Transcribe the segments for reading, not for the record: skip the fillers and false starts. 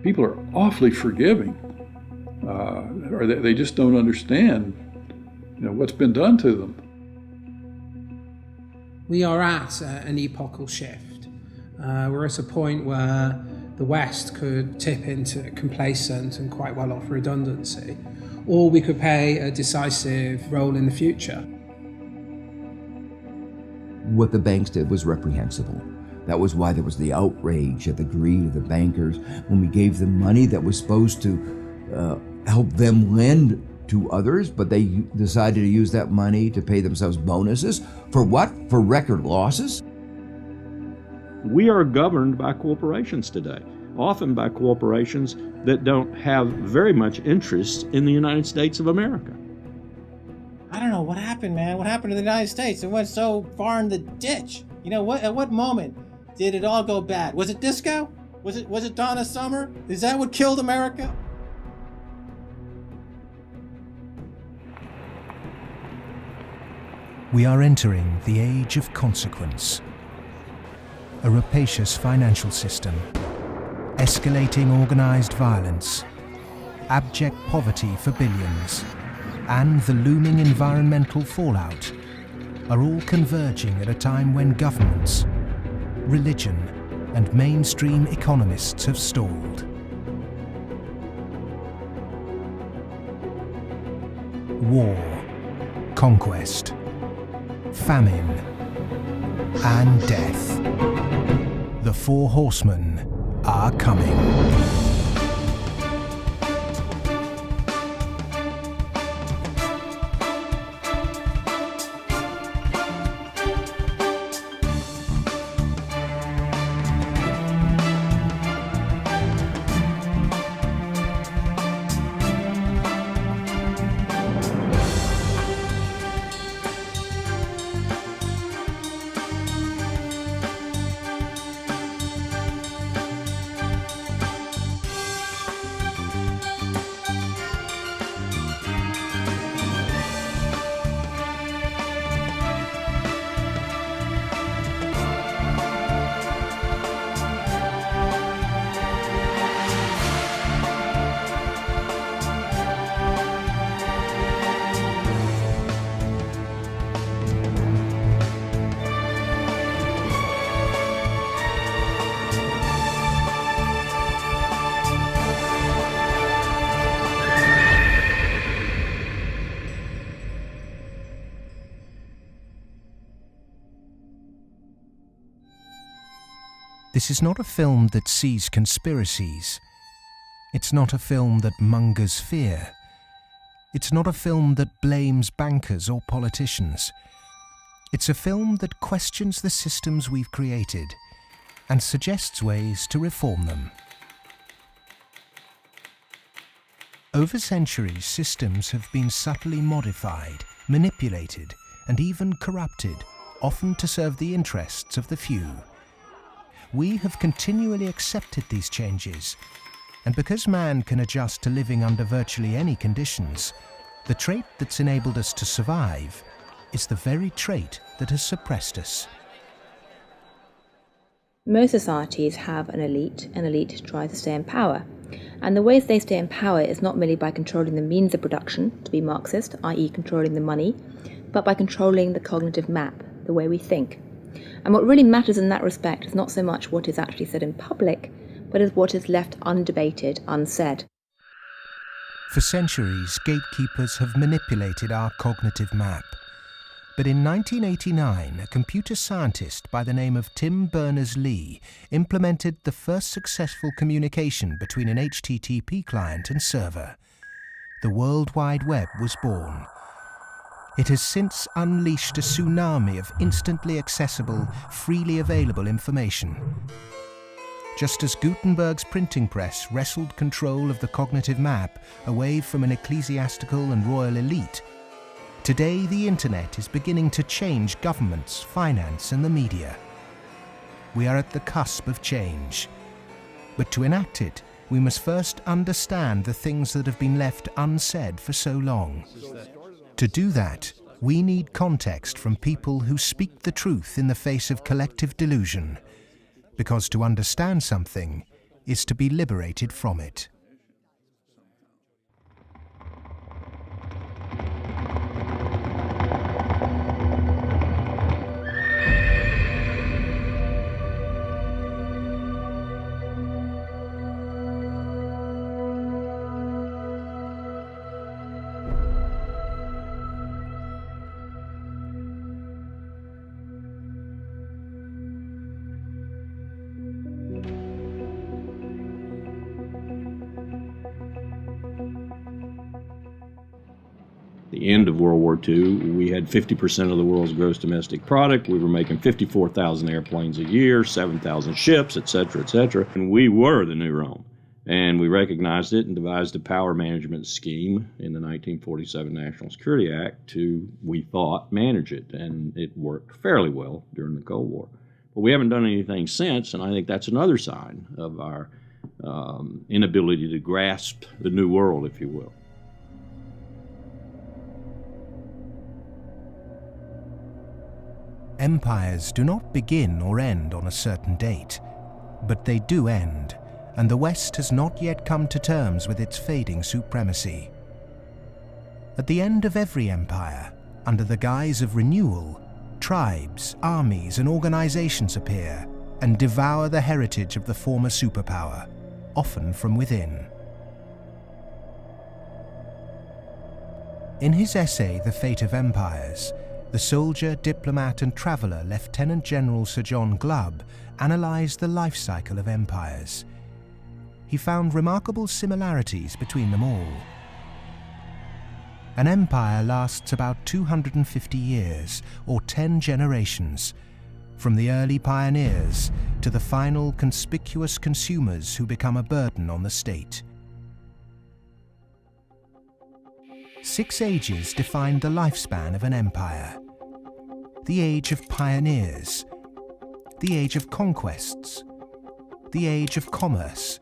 people are awfully forgiving, or they just don't understand, what's been done to them. We are at an epochal shift. We're at a point where the West could tip into complacent and quite well-off redundancy, or we could play a decisive role in the future. What the banks did was reprehensible. That was why there was the outrage at the greed of the bankers when we gave them money that was supposed to help them lend to others, but they decided to use that money to pay themselves bonuses. For what? For record losses? We are governed by corporations today, often by corporations that don't have very much interest in the United States of America. I don't know what happened, man. What happened to the United States? It went so far in the ditch. At what moment did it all go bad? Was it disco? Was it Donna Summer? Is that what killed America? We are entering the age of consequence. A rapacious financial system, escalating organized violence, abject poverty for billions, and the looming environmental fallout are all converging at a time when governments, religion, and mainstream economists have stalled. War, conquest, famine, and death. The four horsemen are coming. This is not a film that sees conspiracies. It's not a film that mongers fear. It's not a film that blames bankers or politicians. It's a film that questions the systems we've created and suggests ways to reform them. Over centuries, systems have been subtly modified, manipulated, and even corrupted, often to serve the interests of the few. We have continually accepted these changes, and because man can adjust to living under virtually any conditions, the trait that's enabled us to survive is the very trait that has suppressed us. Most societies have an elite tries to stay in power. And the ways they stay in power is not merely by controlling the means of production, to be Marxist, i.e. controlling the money, but by controlling the cognitive map, the way we think. And what really matters in that respect is not so much what is actually said in public, but is what is left undebated, unsaid. For centuries, gatekeepers have manipulated our cognitive map. But in 1989, a computer scientist by the name of Tim Berners-Lee implemented the first successful communication between an HTTP client and server. The World Wide Web was born. It has since unleashed a tsunami of instantly accessible, freely available information. Just as Gutenberg's printing press wrestled control of the cognitive map away from an ecclesiastical and royal elite, today the internet is beginning to change governments, finance, and the media. We are at the cusp of change. But to enact it, we must first understand the things that have been left unsaid for so long. To do that, we need context from people who speak the truth in the face of collective delusion. Because to understand something, is to be liberated from it. The end of World War II, we had 50% of the world's gross domestic product. We were making 54,000 airplanes a year, 7,000 ships, et cetera, and we were the new Rome. And we recognized it and devised a power management scheme in the 1947 National Security Act to, we thought, manage it. And it worked fairly well during the Cold War. But we haven't done anything since, and I think that's another sign of our inability to grasp the new world, if you will. Empires do not begin or end on a certain date, but they do end, and the West has not yet come to terms with its fading supremacy. At the end of every empire, under the guise of renewal, tribes, armies, and organizations appear and devour the heritage of the former superpower, often from within. In his essay, The Fate of Empires, the soldier, diplomat, and traveller Lieutenant General Sir John Glubb analysed the life cycle of empires. He found remarkable similarities between them all. An empire lasts about 250 years, or 10 generations, from the early pioneers to the final conspicuous consumers who become a burden on the state. 6 ages defined the lifespan of an empire. The age of pioneers, the age of conquests, the age of commerce,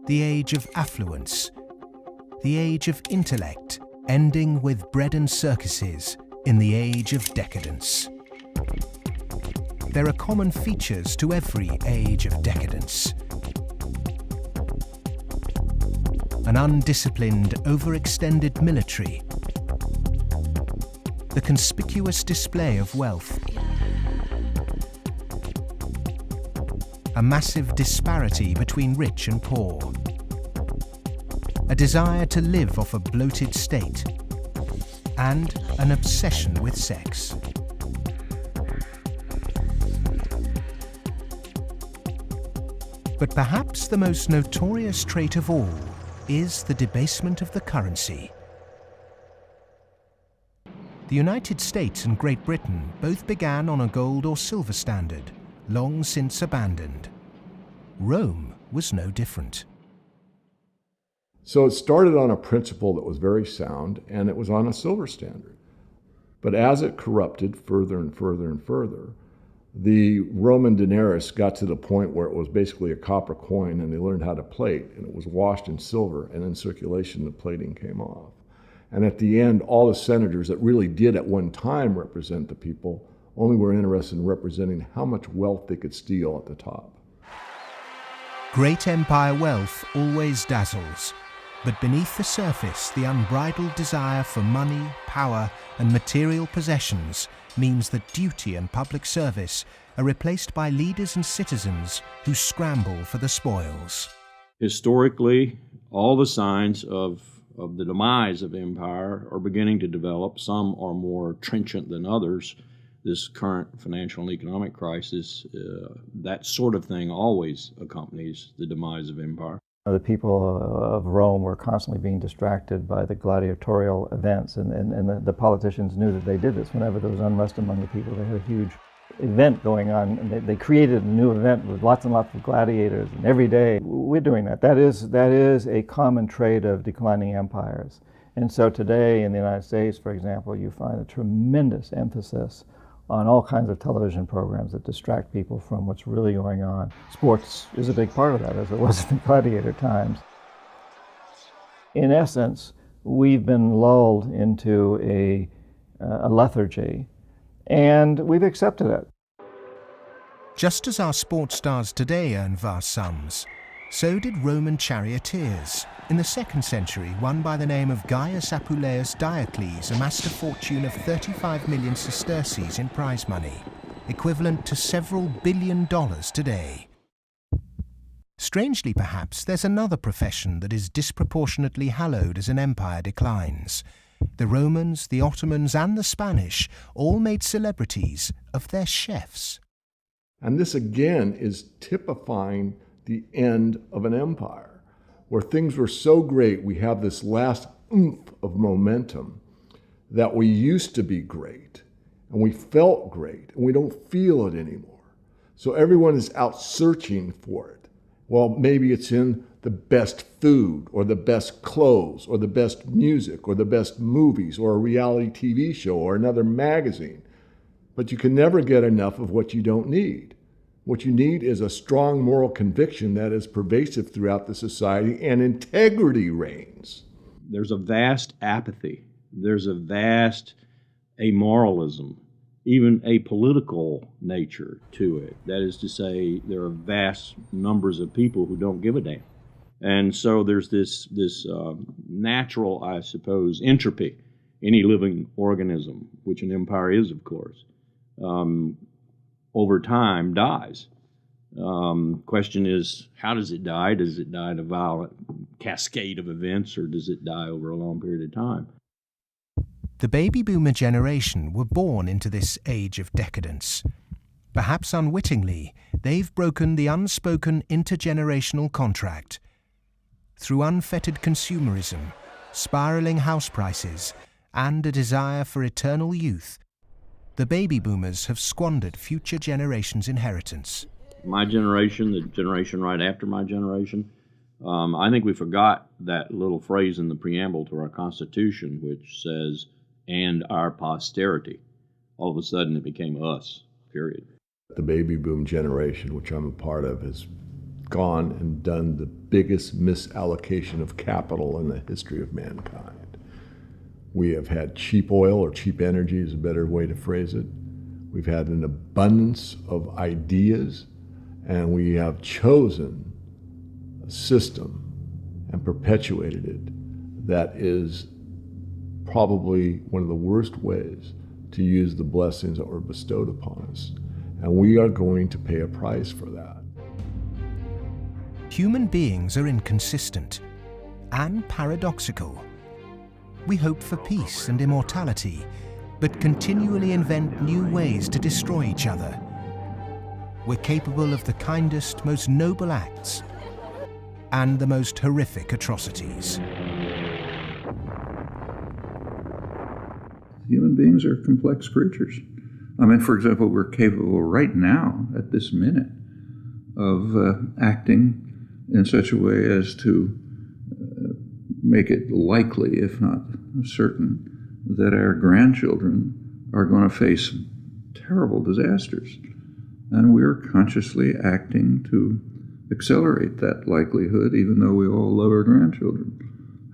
the age of affluence, the age of intellect, ending with bread and circuses in the age of decadence. There are common features to every age of decadence. An undisciplined, overextended military, the conspicuous display of wealth, a massive disparity between rich and poor, a desire to live off a bloated state, and an obsession with sex. But perhaps the most notorious trait of all is the debasement of the currency. The United States and Great Britain both began on a gold or silver standard, long since abandoned. Rome was no different. So it started on a principle that was very sound, and it was on a silver standard. But as it corrupted further and further and further, the Roman denarius got to the point where it was basically a copper coin, and they learned how to plate, and it was washed in silver, and in circulation the plating came off. And at the end, all the senators that really did at one time represent the people only were interested in representing how much wealth they could steal at the top. Great empire wealth always dazzles, but beneath the surface, the unbridled desire for money, power, and material possessions means that duty and public service are replaced by leaders and citizens who scramble for the spoils. Historically, all the signs of the demise of empire are beginning to develop. Some are more trenchant than others. This current financial and economic crisis, that sort of thing always accompanies the demise of empire. The people of Rome were constantly being distracted by the gladiatorial events, and the politicians knew that they did this. Whenever there was unrest among the people, they had a huge event going on, and they created a new event with lots and lots of gladiators, and every day we're doing that. That is a common trait of declining empires. And so today in the United States, for example, you find a tremendous emphasis on all kinds of television programs that distract people from what's really going on. Sports is a big part of that, as it was in the gladiator times. In essence, we've been lulled into a lethargy, and we've accepted it. Just as our sports stars today earn vast sums, so did Roman charioteers. In the 2nd century, one by the name of Gaius Apuleius Diocles amassed a fortune of 35 million sesterces in prize money, equivalent to several $1 billion today. Strangely perhaps, there's another profession that is disproportionately hallowed as an empire declines. The Romans, the Ottomans and the Spanish all made celebrities of their chefs. And this again is typifying the end of an empire, where things were so great, we have this last oomph of momentum that we used to be great, and we felt great, and we don't feel it anymore. So everyone is out searching for it. Well, maybe it's in the best food, or the best clothes, or the best music, or the best movies, or a reality TV show, or another magazine. But you can never get enough of what you don't need. What you need is a strong moral conviction that is pervasive throughout the society, and integrity reigns. There's a vast apathy. There's a vast amoralism, even a political nature to it. That is to say, there are vast numbers of people who don't give a damn. And so there's this natural, I suppose, entropy. Any living organism, which an empire is, of course, over time dies. Question is, how does it die? Does it die in a violent cascade of events, or does it die over a long period of time? The baby boomer generation were born into this age of decadence. Perhaps unwittingly, they've broken the unspoken intergenerational contract. Through unfettered consumerism, spiraling house prices, and a desire for eternal youth, the baby boomers have squandered future generations' inheritance. My generation, the generation right after my generation, I think we forgot that little phrase in the preamble to our Constitution, which says, and our posterity. All of a sudden it became us, period. The baby boom generation, which I'm a part of, has gone and done the biggest misallocation of capital in the history of mankind. We have had cheap oil, or cheap energy is a better way to phrase it. We've had an abundance of ideas, and we have chosen a system and perpetuated it that is probably one of the worst ways to use the blessings that were bestowed upon us. And we are going to pay a price for that. Human beings are inconsistent and paradoxical. We hope for peace and immortality, but continually invent new ways to destroy each other. We're capable of the kindest, most noble acts and the most horrific atrocities. Human beings are complex creatures. I mean, for example, we're capable right now, at this minute, of acting in such a way as to make it likely, if not certain, that our grandchildren are going to face terrible disasters. And we're consciously acting to accelerate that likelihood, even though we all love our grandchildren.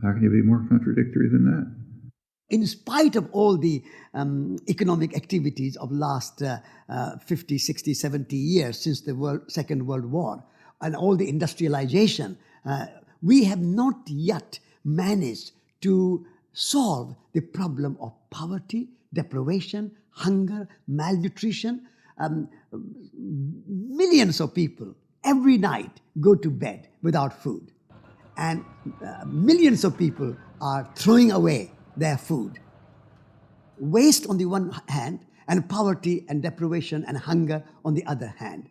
How can you be more contradictory than that? In spite of all the economic activities of last 50, 60, 70 years since the Second World War, and all the industrialization, we have not yet managed to solve the problem of poverty, deprivation, hunger, malnutrition. Millions of people every night go to bed without food, and millions of people are throwing away their food. Waste on the one hand, and poverty and deprivation and hunger on the other hand.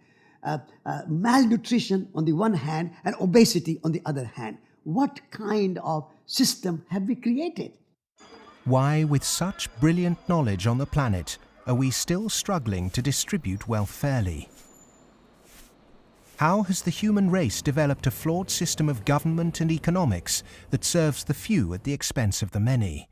Malnutrition on the one hand, and obesity on the other hand. What kind of system have we created? Why, with such brilliant knowledge on the planet, are we still struggling to distribute wealth fairly? How has the human race developed a flawed system of government and economics that serves the few at the expense of the many?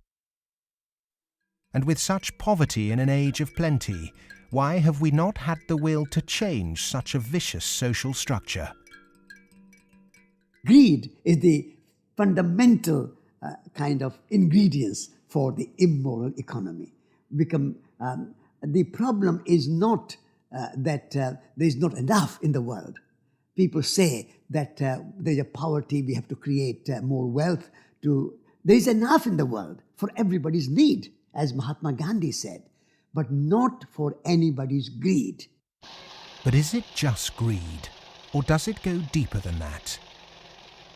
And with such poverty in an age of plenty, why have we not had the will to change such a vicious social structure? Greed is the fundamental kind of ingredients for the immoral economy. The problem is not that there's not enough in the world. People say that there's a poverty, we have to create more wealth. There's enough in the world for everybody's need, as Mahatma Gandhi said, but not for anybody's greed. But is it just greed, or does it go deeper than that?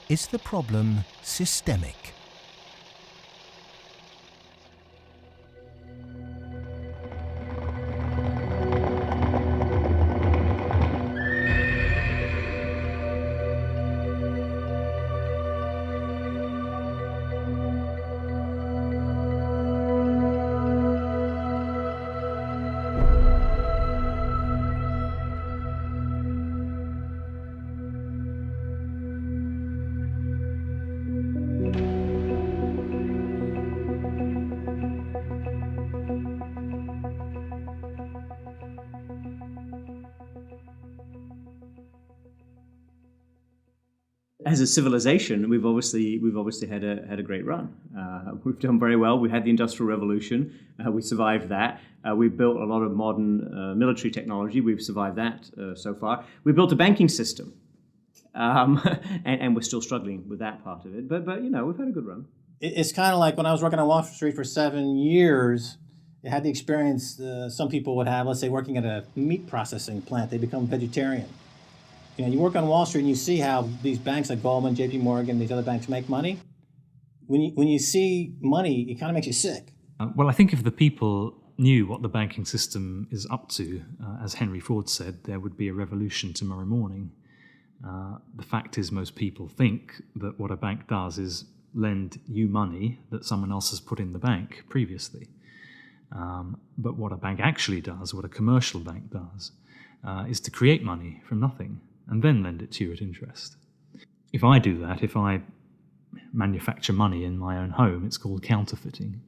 Is the problem systemic? As a civilization, we've obviously had a great run. We've done very well. We had the Industrial Revolution. We survived that. We built a lot of modern military technology. We've survived that so far. We built a banking system, and we're still struggling with that part of it. But we've had a good run. It's kind of like when I was working on Wall Street for 7 years. I had the experience some people would have. Let's say working at a meat processing plant, they become vegetarian. You work on Wall Street and you see how these banks like Goldman, J.P. Morgan, these other banks make money. When you see money, it kind of makes you sick. Well, I think if the people knew what the banking system is up to, as Henry Ford said, there would be a revolution tomorrow morning. The fact is, most people think that what a bank does is lend you money that someone else has put in the bank previously. But what a bank actually does, what a commercial bank does, is to create money from nothing and then lend it to you at interest. If I do that, if I manufacture money in my own home, it's called counterfeiting.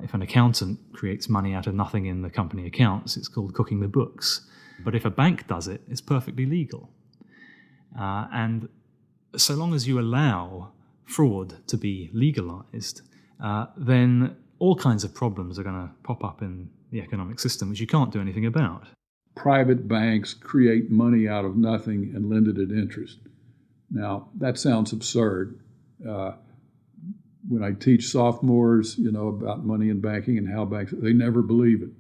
If an accountant creates money out of nothing in the company accounts, it's called cooking the books. But if a bank does it, it's perfectly legal. And so long as you allow fraud to be legalized, then all kinds of problems are going to pop up in the economic system, which you can't do anything about. Private banks create money out of nothing and lend it at interest. Now, that sounds absurd. When I teach sophomores, about money and banking and how banks, they never believe it.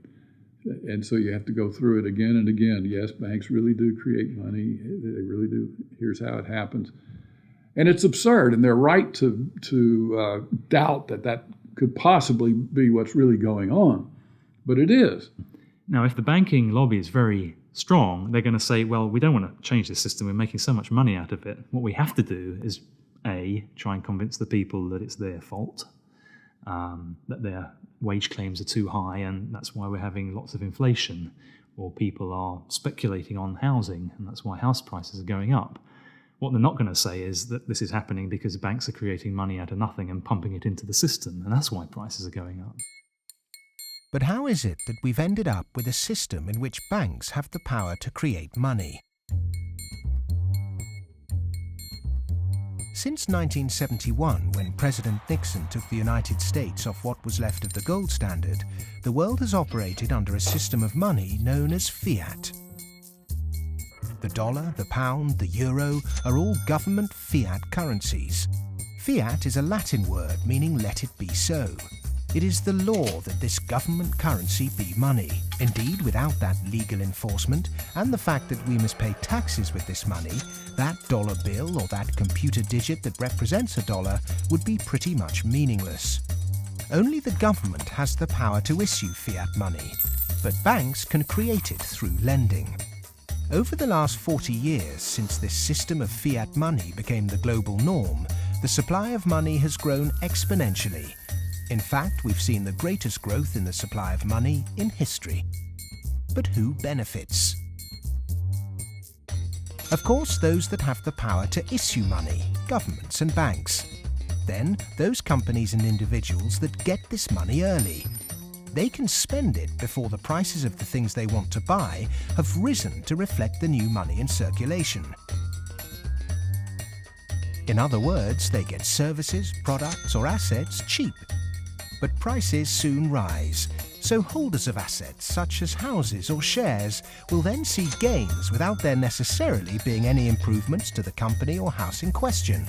And so you have to go through it again and again. Yes, banks really do create money. They really do. Here's how it happens. And it's absurd, and they're right to doubt that could possibly be what's really going on. But it is. Now, if the banking lobby is very strong, they're going to say, well, we don't want to change the system. We're making so much money out of it. What we have to do is, A, try and convince the people that it's their fault, that their wage claims are too high, and that's why we're having lots of inflation, or people are speculating on housing, and that's why house prices are going up. What they're not going to say is that this is happening because banks are creating money out of nothing and pumping it into the system, and that's why prices are going up. But how is it that we've ended up with a system in which banks have the power to create money? Since 1971, when President Nixon took the United States off what was left of the gold standard, the world has operated under a system of money known as fiat. The dollar, the pound, the euro are all government fiat currencies. Fiat is a Latin word meaning let it be so. It is the law that this government currency be money. Indeed, without that legal enforcement and the fact that we must pay taxes with this money, that dollar bill or that computer digit that represents a dollar would be pretty much meaningless. Only the government has the power to issue fiat money, but banks can create it through lending. Over the last 40 years, since this system of fiat money became the global norm, the supply of money has grown exponentially. In fact, we've seen the greatest growth in the supply of money in history. But who benefits? Of course, those that have the power to issue money, governments and banks. Then, those companies and individuals that get this money early. They can spend it before the prices of the things they want to buy have risen to reflect the new money in circulation. In other words, they get services, products or assets cheap. But prices soon rise, So holders of assets such as houses or shares will then see gains without there necessarily being any improvements to the company or house in question.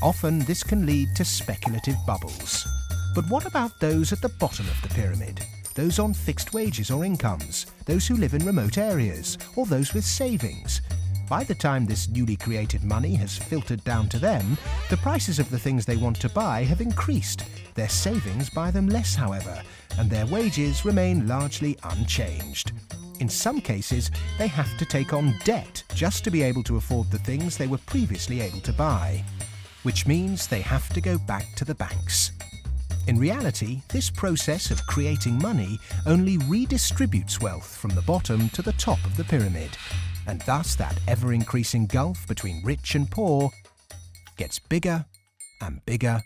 Often this can lead to speculative bubbles. But what about those at the bottom of the pyramid? Those on fixed wages or incomes, those who live in remote areas, or those with savings? By the time this newly created money has filtered down to them, the prices of the things they want to buy have increased. Their savings buy them less, however, and their wages remain largely unchanged. In some cases, they have to take on debt just to be able to afford the things they were previously able to buy, which means they have to go back to the banks. In reality, this process of creating money only redistributes wealth from the bottom to the top of the pyramid, and thus that ever-increasing gulf between rich and poor gets bigger and bigger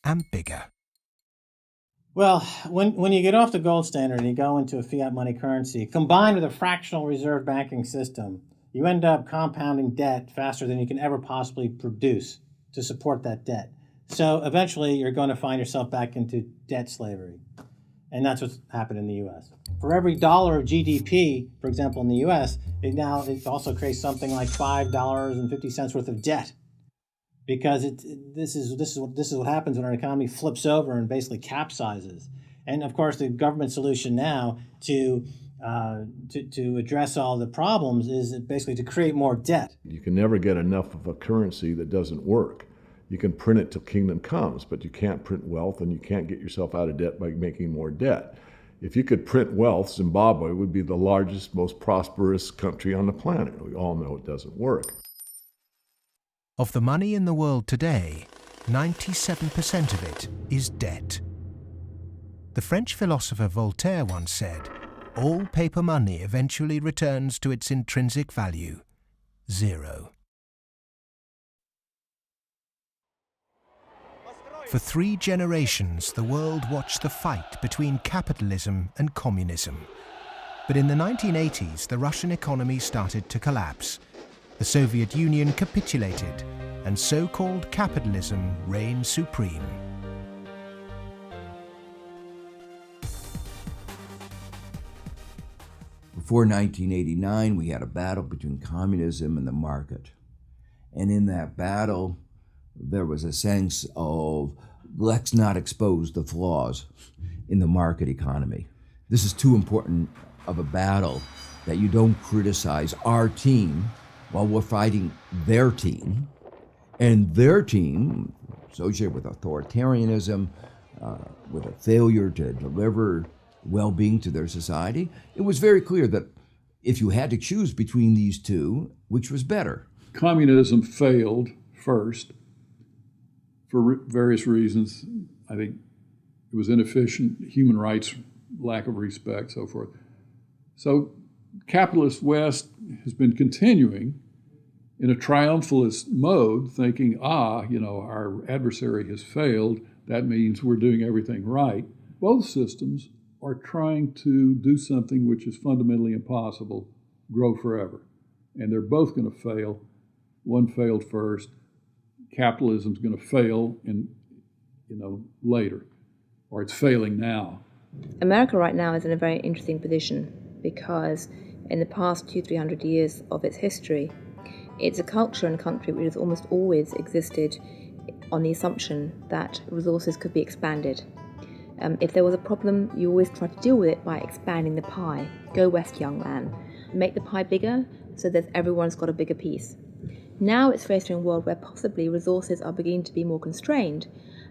and bigger. Well, when you get off the gold standard and you go into a fiat money currency, combined with a fractional reserve banking system, you end up compounding debt faster than you can ever possibly produce to support that debt. So eventually you're going to find yourself back into debt slavery. And that's what's happened in the U.S. For every dollar of GDP, for example, in the U.S., it also creates something like $5.50 worth of debt. Because this is what happens when our economy flips over and basically capsizes. And of course, the government solution now to address all the problems is basically to create more debt. You can never get enough of a currency that doesn't work. You can print it till kingdom comes, but you can't print wealth, and you can't get yourself out of debt by making more debt. If you could print wealth, Zimbabwe would be the largest, most prosperous country on the planet. We all know it doesn't work. Of the money in the world today, 97% of it is debt. The French philosopher Voltaire once said, "All paper money eventually returns to its intrinsic value, zero." For 3 generations, the world watched the fight between capitalism and communism. But in the 1980s, the Russian economy started to collapse. The Soviet Union capitulated, and so-called capitalism reigned supreme. Before 1989, we had a battle between communism and the market. And in that battle, there was a sense of, let's not expose the flaws in the market economy. This is too important of a battle that you don't criticize our team while we're fighting their team. And their team, associated with authoritarianism, with a failure to deliver well-being to their society, it was very clear that if you had to choose between these two, which was better? Communism failed first for various reasons. I think it was inefficient, human rights, lack of respect, so forth. So capitalist West has been continuing in a triumphalist mode, thinking, our adversary has failed. That means we're doing everything right. Both systems are trying to do something which is fundamentally impossible, grow forever. And they're both going to fail. One failed first. Capitalism's going to fail later, or it's failing now. America right now is in a very interesting position because in the past 200-300 years of its history, it's a culture and a country which has almost always existed on the assumption that resources could be expanded. If there was a problem, you always try to deal with it by expanding the pie. Go west, young man. Make the pie bigger so that everyone's got a bigger piece. Now it's faced in a world where possibly resources are beginning to be more constrained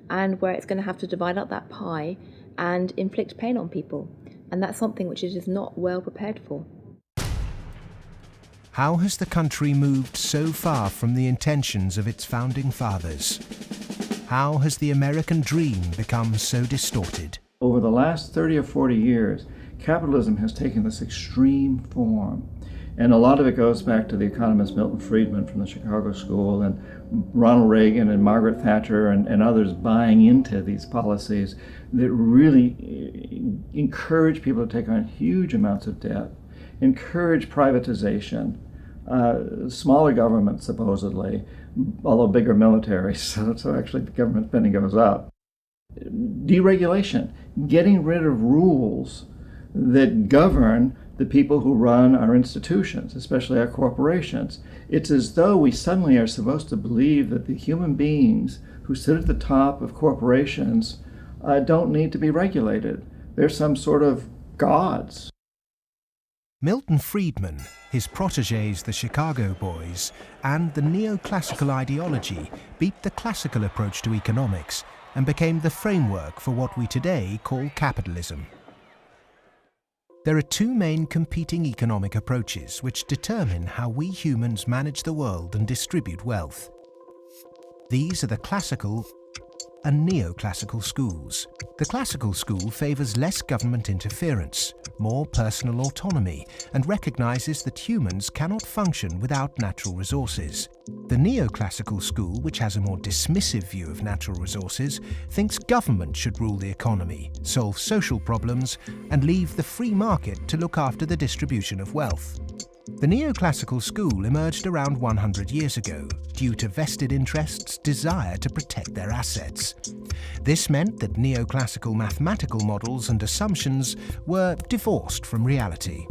and where it's going to have to divide up that pie and inflict pain on people. And that's something which it is not well prepared for. How has the country moved so far from the intentions of its founding fathers? How has the American dream become so distorted? Over the last 30 or 40 years, capitalism has taken this extreme form. And a lot of it goes back to the economist Milton Friedman from the Chicago School and Ronald Reagan and Margaret Thatcher and others buying into these policies that really encourage people to take on huge amounts of debt, encourage privatization, smaller government supposedly, although bigger military, so actually the government spending goes up. deregulation, getting rid of rules that govern the people who run our institutions, especially our corporations. It's as though we suddenly are supposed to believe that the human beings who sit at the top of corporations don't need to be regulated. They're some sort of gods. Milton Friedman, his protégés the Chicago Boys, and the neoclassical ideology beat the classical approach to economics and became the framework for what we today call capitalism. There are two main competing economic approaches which determine how we humans manage the world and distribute wealth. These are the classical and neoclassical schools. The classical school favours less government interference, more personal autonomy, and recognises that humans cannot function without natural resources. The neoclassical school, which has a more dismissive view of natural resources, thinks government should rule the economy, solve social problems, and leave the free market to look after the distribution of wealth. The neoclassical school emerged around 100 years ago due to vested interests' desire to protect their assets. This meant that neoclassical mathematical models and assumptions were divorced from reality.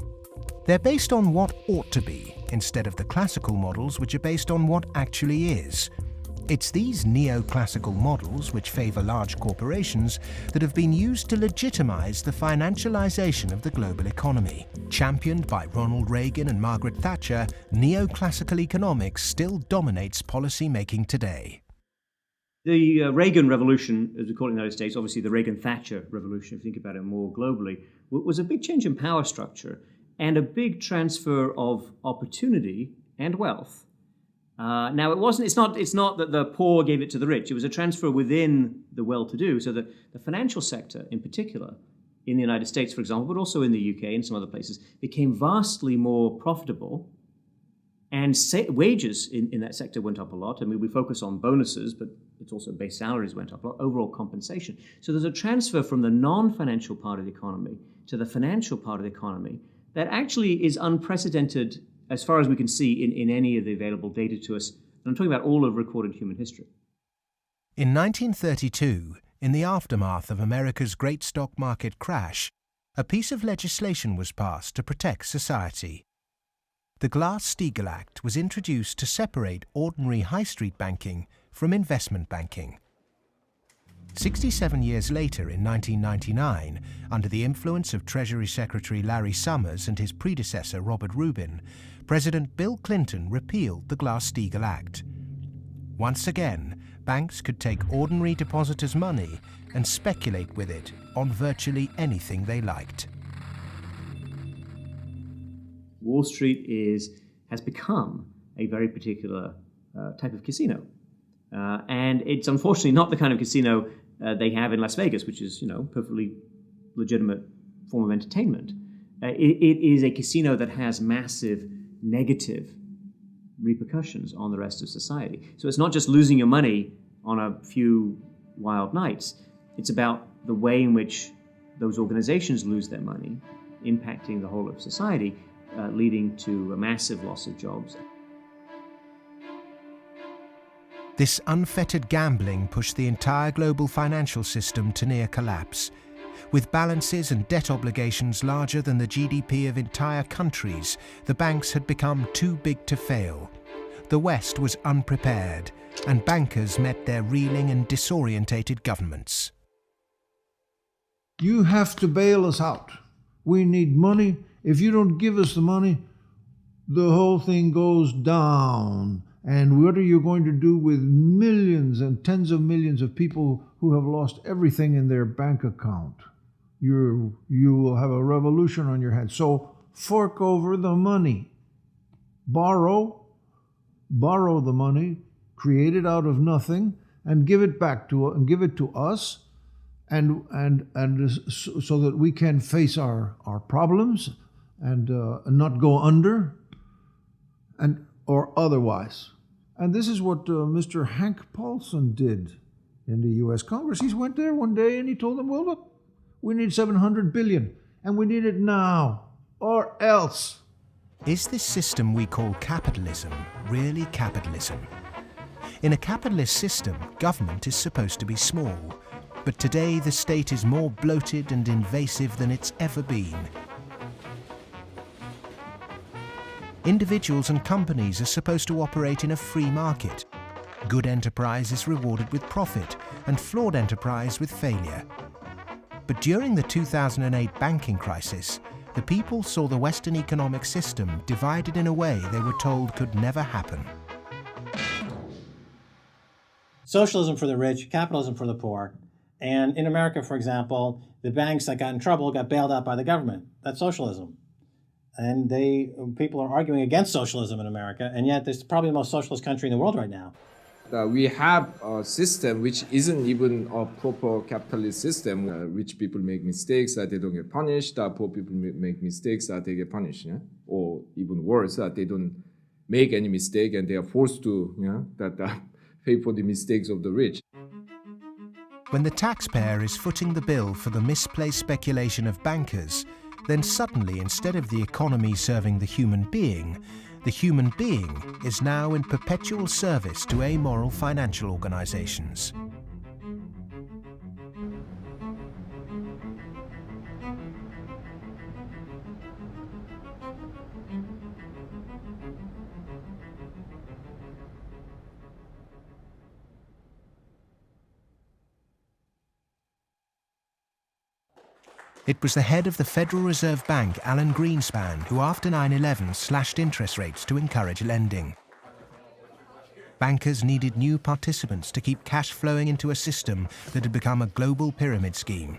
They're based on what ought to be, instead of the classical models which are based on what actually is. It's these neoclassical models, which favour large corporations, that have been used to legitimise the financialisation of the global economy. Championed by Ronald Reagan and Margaret Thatcher, neoclassical economics still dominates policy-making today. The Reagan Revolution, as we call it in the United States, obviously the Reagan-Thatcher Revolution, if you think about it more globally, was a big change in power structure and a big transfer of opportunity and wealth. Now, it's not that the poor gave it to the rich. It was a transfer within the well-to-do, so that the financial sector in particular, in the United States, for example, but also in the UK and some other places, became vastly more profitable, and wages in that sector went up a lot. I mean, we focus on bonuses, but it's also base salaries went up a lot, overall compensation. So there's a transfer from the non-financial part of the economy to the financial part of the economy that actually is unprecedented as far as we can see in any of the available data to us. And I'm talking about all of recorded human history. In 1932, in the aftermath of America's great stock market crash, a piece of legislation was passed to protect society. The Glass-Steagall Act was introduced to separate ordinary high street banking from investment banking. 67 years later, in 1999, under the influence of Treasury Secretary Larry Summers and his predecessor Robert Rubin, President Bill Clinton repealed the Glass-Steagall Act. Once again, banks could take ordinary depositors' money and speculate with it on virtually anything they liked. Wall Street has become a very particular type of casino. And it's unfortunately not the kind of casino they have in Las Vegas, which is, perfectly legitimate form of entertainment. It is a casino that has massive negative repercussions on the rest of society. So it's not just losing your money on a few wild nights. It's about the way in which those organizations lose their money, impacting the whole of society, leading to a massive loss of jobs. This unfettered gambling pushed the entire global financial system to near collapse. With balances and debt obligations larger than the GDP of entire countries, the banks had become too big to fail. The West was unprepared, and bankers met their reeling and disorientated governments. You have to bail us out. We need money. If you don't give us the money, the whole thing goes down. And what are you going to do with millions and tens of millions of people who have lost everything in their bank account? You will have a revolution on your hands. So fork over the money. Borrow the money, create it out of nothing, and give it back to us, and so that we can face our problems and not go under, or otherwise. And this is what Mr. Hank Paulson did in the U.S. Congress. He went there one day and he told them, well, look, we need $700 billion, and we need it now, or else. Is this system we call capitalism really capitalism? In a capitalist system, government is supposed to be small. But today the state is more bloated and invasive than it's ever been. Individuals and companies are supposed to operate in a free market. Good enterprise is rewarded with profit and flawed enterprise with failure. But during the 2008 banking crisis, the people saw the Western economic system divided in a way they were told could never happen. Socialism for the rich, capitalism for the poor. And in America, for example, the banks that got in trouble got bailed out by the government. That's socialism. And people are arguing against socialism in America, and yet it's probably the most socialist country in the world right now. We have a system which isn't even a proper capitalist system. Rich people make mistakes that they don't get punished. Poor people make mistakes that they get punished. Yeah? Or even worse, that they don't make any mistake and they are forced to pay for the mistakes of the rich. When the taxpayer is footing the bill for the misplaced speculation of bankers, then suddenly, instead of the economy serving the human being is now in perpetual service to amoral financial organizations. It was the head of the Federal Reserve Bank, Alan Greenspan, who after 9/11 slashed interest rates to encourage lending. Bankers needed new participants to keep cash flowing into a system that had become a global pyramid scheme.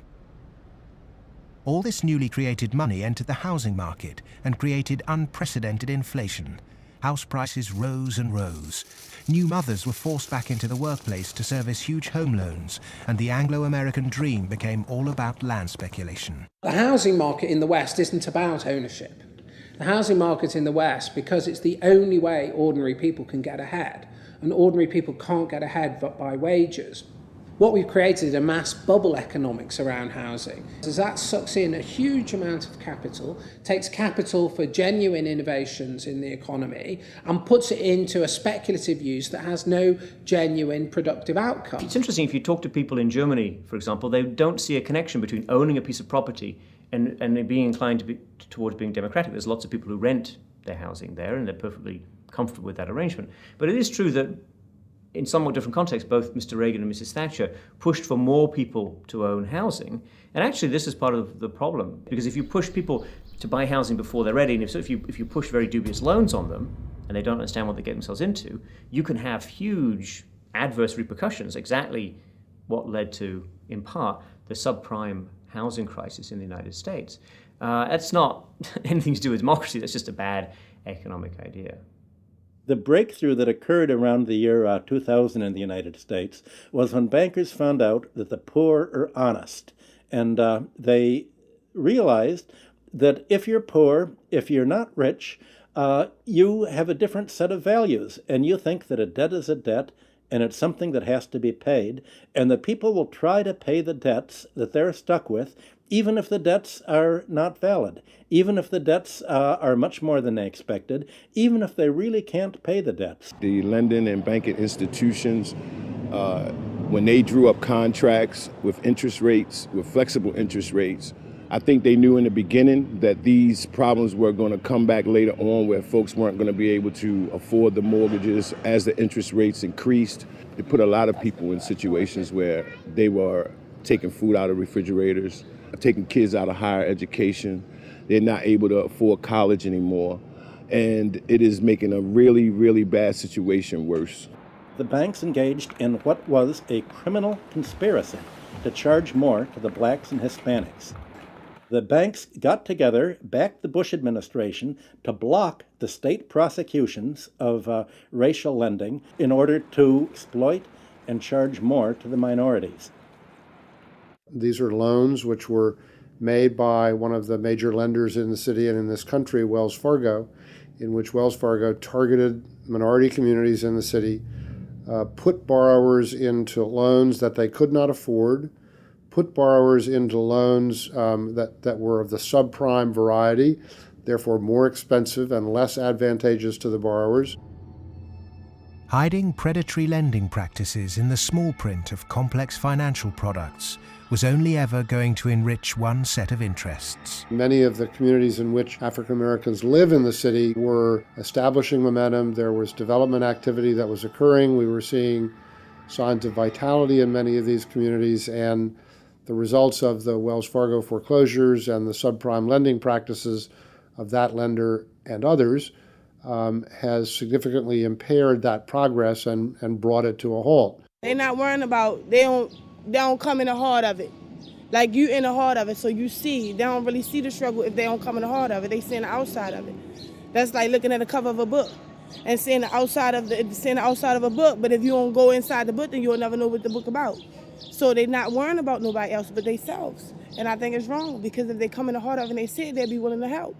All this newly created money entered the housing market and created unprecedented inflation. House prices rose and rose. New mothers were forced back into the workplace to service huge home loans, and the Anglo-American dream became all about land speculation. The housing market in the West isn't about ownership. The housing market in the West, because it's the only way ordinary people can get ahead, and ordinary people can't get ahead but by wages. What we've created is a mass bubble economics around housing. As that sucks in a huge amount of capital, takes capital for genuine innovations in the economy, and puts it into a speculative use that has no genuine productive outcome. It's interesting, if you talk to people in Germany, for example, they don't see a connection between owning a piece of property and being inclined towards being democratic. There's lots of people who rent their housing there, and they're perfectly comfortable with that arrangement. But it is true that in somewhat different contexts, both Mr. Reagan and Mrs. Thatcher pushed for more people to own housing. And actually, this is part of the problem, because if you push people to buy housing before they're ready, and if you push very dubious loans on them, and they don't understand what they get themselves into, you can have huge adverse repercussions, exactly what led to, in part, the subprime housing crisis in the United States. That's not anything to do with democracy, that's just a bad economic idea. The breakthrough that occurred around the year 2000 in the United States was when bankers found out that the poor are honest. And they realized that if you're poor, if you're not rich, you have a different set of values. And you think that a debt is a debt, and it's something that has to be paid. And that people will try to pay the debts that they're stuck with, even if the debts are not valid, even if the debts are much more than they expected, even if they really can't pay the debts. The lending and banking institutions, when they drew up contracts with interest rates, with flexible interest rates, I think they knew in the beginning that these problems were going to come back later on, where folks weren't going to be able to afford the mortgages as the interest rates increased. It put a lot of people in situations where they were taking food out of refrigerators, taking kids out of higher education. They're not able to afford college anymore. And it is making a really, really bad situation worse. The banks engaged in what was a criminal conspiracy to charge more to the blacks and Hispanics. The banks got together, backed the Bush administration to block the state prosecutions of racial lending in order to exploit and charge more to the minorities. These are loans which were made by one of the major lenders in the city and in this country, Wells Fargo, in which Wells Fargo targeted minority communities in the city, put borrowers into loans that they could not afford, put borrowers into loans that were of the subprime variety, therefore more expensive and less advantageous to the borrowers. Hiding predatory lending practices in the small print of complex financial products was only ever going to enrich one set of interests. Many of the communities in which African Americans live in the city were establishing momentum. There was development activity that was occurring. We were seeing signs of vitality in many of these communities, and the results of the Wells Fargo foreclosures and the subprime lending practices of that lender and others has significantly impaired that progress and brought it to a halt. They're not worrying about, they don't come in the heart of it. Like you in the heart of it, so you see. They don't really see the struggle if they don't come in the heart of it. They see the outside of it. That's like looking at the cover of a book and seeing the outside of a book, but if you don't go inside the book, then you'll never know what the book about. So they're not worrying about nobody else but themselves. And I think it's wrong, because if they come in the heart of it and they see it, they'll be willing to help.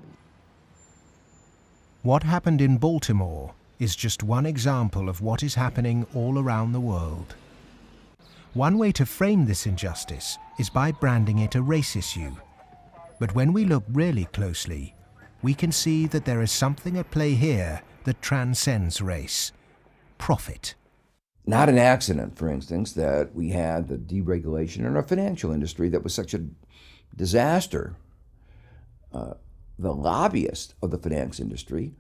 What happened in Baltimore is just one example of what is happening all around the world. One way to frame this injustice is by branding it a race issue. But when we look really closely, we can see that there is something at play here that transcends race: profit. Not an accident, for instance, that we had the deregulation in our financial industry that was such a disaster. The lobbyists of the finance industry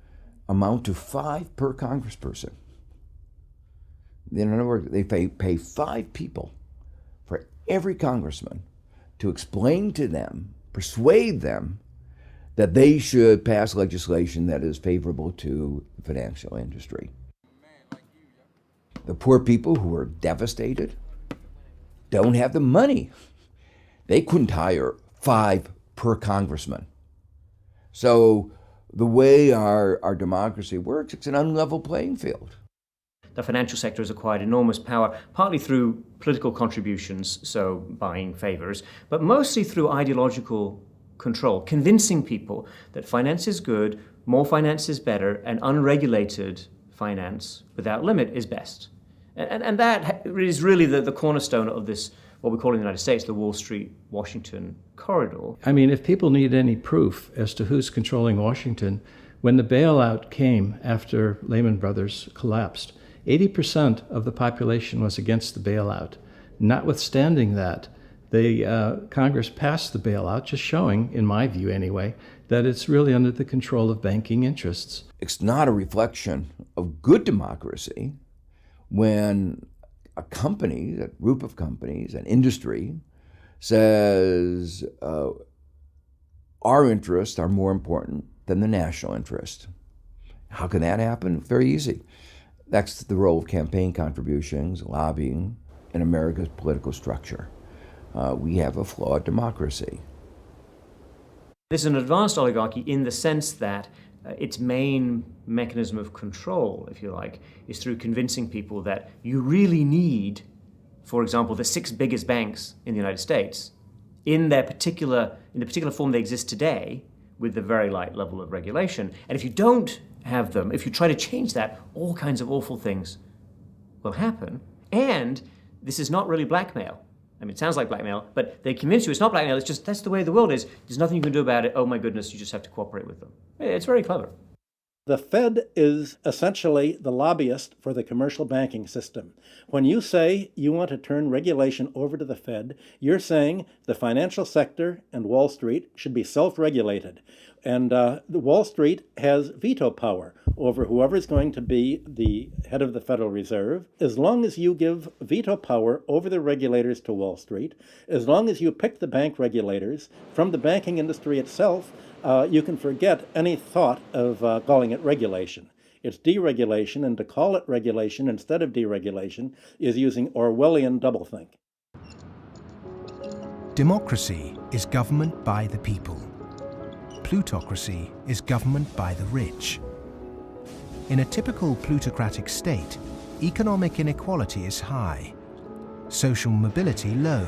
amount to 5 per congressperson. In other words, they pay 5 people for every congressman to explain to them, persuade them, that they should pass legislation that is favorable to the financial industry. The poor people who are devastated don't have the money. They couldn't hire 5 per congressman. So the way our democracy works, it's an unlevel playing field. The financial sector has acquired enormous power, partly through political contributions, so buying favors, but mostly through ideological control, convincing people that finance is good, more finance is better, and unregulated finance without limit is best. And that is really the cornerstone of this, what we call in the United States, the Wall Street-Washington corridor. I mean, if people need any proof as to who's controlling Washington, when the bailout came after Lehman Brothers collapsed, 80% of the population was against the bailout. Notwithstanding that, Congress passed the bailout, just showing, in my view anyway, that it's really under the control of banking interests. It's not a reflection of good democracy when a company, a group of companies, an industry, says our interests are more important than the national interest. How can that happen? Very easy. That's the role of campaign contributions, lobbying, in America's political structure. We have a flawed democracy. This is an advanced oligarchy in the sense that its main mechanism of control, if you like, is through convincing people that you really need, for example, the 6 biggest banks in the United States in the particular form they exist today, with the very light level of regulation. And if you don't have them, if you try to change that, all kinds of awful things will happen. And this is not really blackmail. I mean, it sounds like blackmail, but they convince you it's not blackmail, it's just that's the way the world is. There's nothing you can do about it. Oh my goodness, you just have to cooperate with them. It's very clever. The Fed is essentially the lobbyist for the commercial banking system. When you say you want to turn regulation over to the Fed, you're saying the financial sector and Wall Street should be self-regulated. And Wall Street has veto power over whoever is going to be the head of the Federal Reserve. As long as you give veto power over the regulators to Wall Street, as long as you pick the bank regulators from the banking industry itself, you can forget any thought of calling it regulation. It's deregulation, and to call it regulation instead of deregulation is using Orwellian doublethink. Democracy is government by the people. Plutocracy is government by the rich. In a typical plutocratic state, economic inequality is high, social mobility low,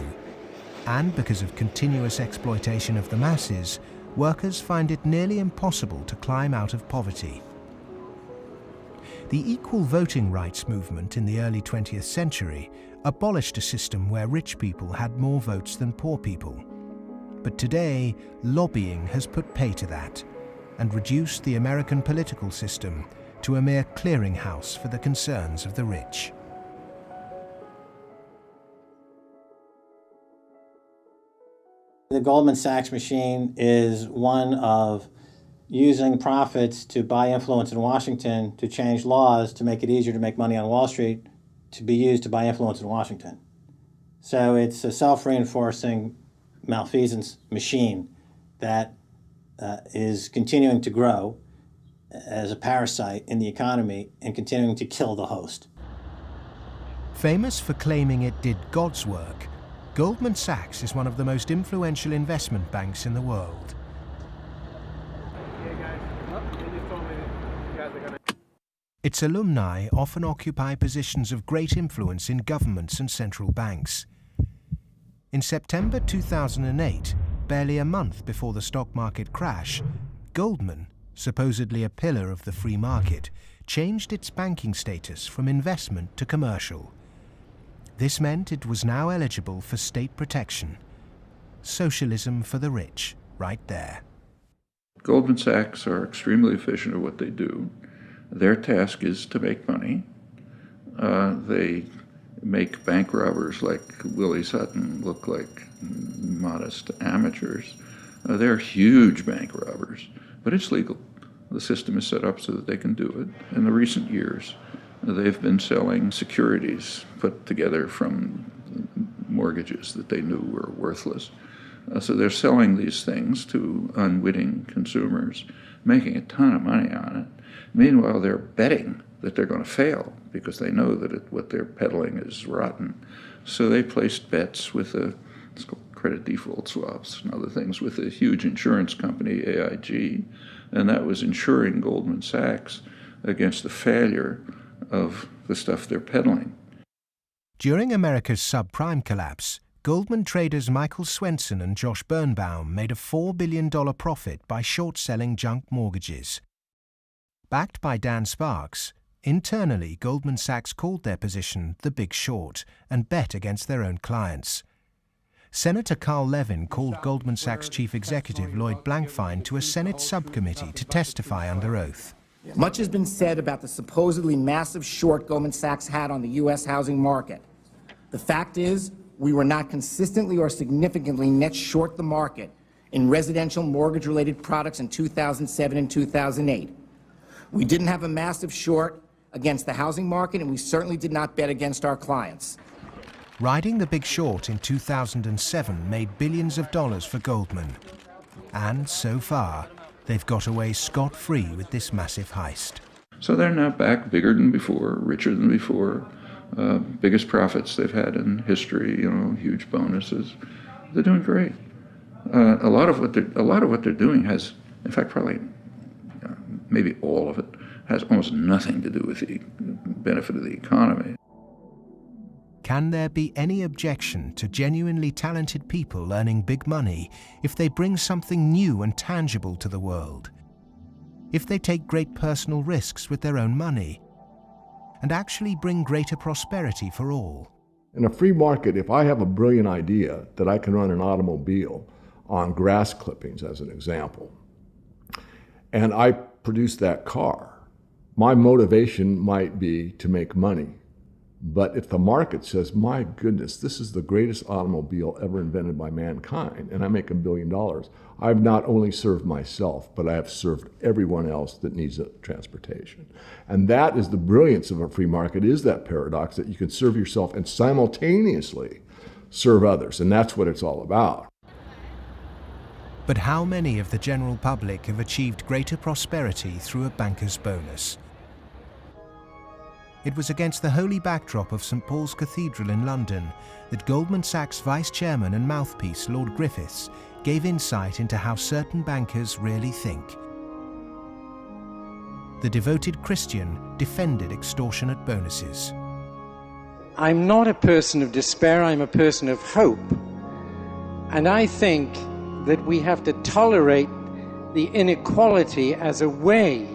and because of continuous exploitation of the masses, workers find it nearly impossible to climb out of poverty. The equal voting rights movement in the early 20th century abolished a system where rich people had more votes than poor people. But today, lobbying has put pay to that and reduced the American political system to a mere clearinghouse for the concerns of the rich. The Goldman Sachs machine is one of using profits to buy influence in Washington to change laws to make it easier to make money on Wall Street to be used to buy influence in Washington. So it's a self-reinforcing malfeasance machine that is continuing to grow as a parasite in the economy and continuing to kill the host. Famous for claiming it did God's work, Goldman Sachs is one of the most influential investment banks in the world. Its alumni often occupy positions of great influence in governments and central banks. In September 2008, barely a month before the stock market crash, Goldman, supposedly a pillar of the free market, changed its banking status from investment to commercial. This meant it was now eligible for state protection. Socialism for the rich, right there. Goldman Sachs are extremely efficient at what they do. Their task is to make money. They make bank robbers like Willie Sutton look like modest amateurs. They're huge bank robbers, but it's legal. The system is set up so that they can do it. In the recent years, they've been selling securities put together from mortgages that they knew were worthless. So they're selling these things to unwitting consumers, making a ton of money on it. Meanwhile, they're betting that they're going to fail because they know that what they're peddling is rotten. So they placed bets with it's called credit default swaps and other things with a huge insurance company, AIG, and that was insuring Goldman Sachs against the failure of the stuff they're peddling. During America's subprime collapse, Goldman traders Michael Swenson and Josh Birnbaum made a $4 billion profit by short-selling junk mortgages. Backed by Dan Sparks, internally Goldman Sachs called their position the Big Short and bet against their own clients. Senator Carl Levin called Goldman Sachs chief executive Lloyd Blankfein to a Senate subcommittee to testify under oath. Much has been said about the supposedly massive short Goldman Sachs had on the U.S. housing market. The fact is, we were not consistently or significantly net short the market in residential mortgage-related products in 2007 and 2008. We didn't have a massive short against the housing market, and we certainly did not bet against our clients. Riding the Big Short in 2007 made billions of dollars for Goldman. And so far, they've got away scot-free with this massive heist. So they're now back bigger than before, richer than before, biggest profits they've had in history, huge bonuses. They're doing great. A lot of what they're doing has, in fact, probably maybe all of it, has almost nothing to do with the benefit of the economy. Can there be any objection to genuinely talented people earning big money if they bring something new and tangible to the world? If they take great personal risks with their own money and actually bring greater prosperity for all? In a free market, if I have a brilliant idea that I can run an automobile on grass clippings, as an example, and I produce that car, my motivation might be to make money. But if the market says, my goodness, this is the greatest automobile ever invented by mankind, and I make $1 billion, I've not only served myself, but I have served everyone else that needs transportation. And that is the brilliance of a free market, is that paradox that you can serve yourself and simultaneously serve others. And that's what it's all about. But how many of the general public have achieved greater prosperity through a banker's bonus? It was against the holy backdrop of St. Paul's Cathedral in London that Goldman Sachs vice chairman and mouthpiece Lord Griffiths gave insight into how certain bankers really think. The devoted Christian defended extortionate bonuses. I'm not a person of despair, I'm a person of hope. And I think that we have to tolerate the inequality as a way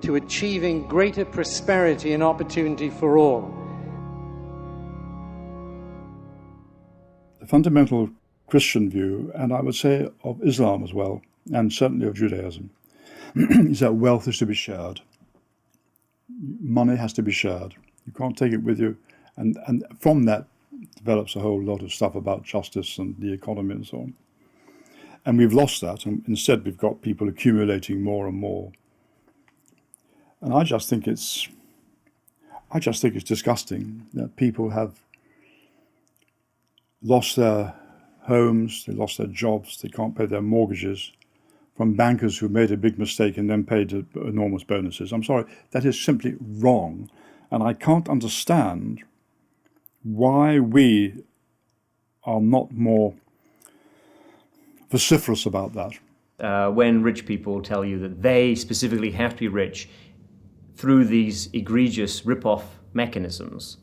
to achieving greater prosperity and opportunity for all. The fundamental Christian view, and I would say of Islam as well, and certainly of Judaism, is that wealth is to be shared. money has to be shared. You can't take it with you. And from that develops a whole lot of stuff about justice and the economy and so on. And we've lost that, and instead we've got people accumulating more and more. And I just think it's disgusting that people have lost their homes, they lost their jobs, they can't pay their mortgages from bankers who made a big mistake and then paid enormous bonuses. I'm sorry, that is simply wrong. And I can't understand why we are not more vociferous about that. When rich people tell you that they specifically have to be rich through these egregious rip-off mechanisms,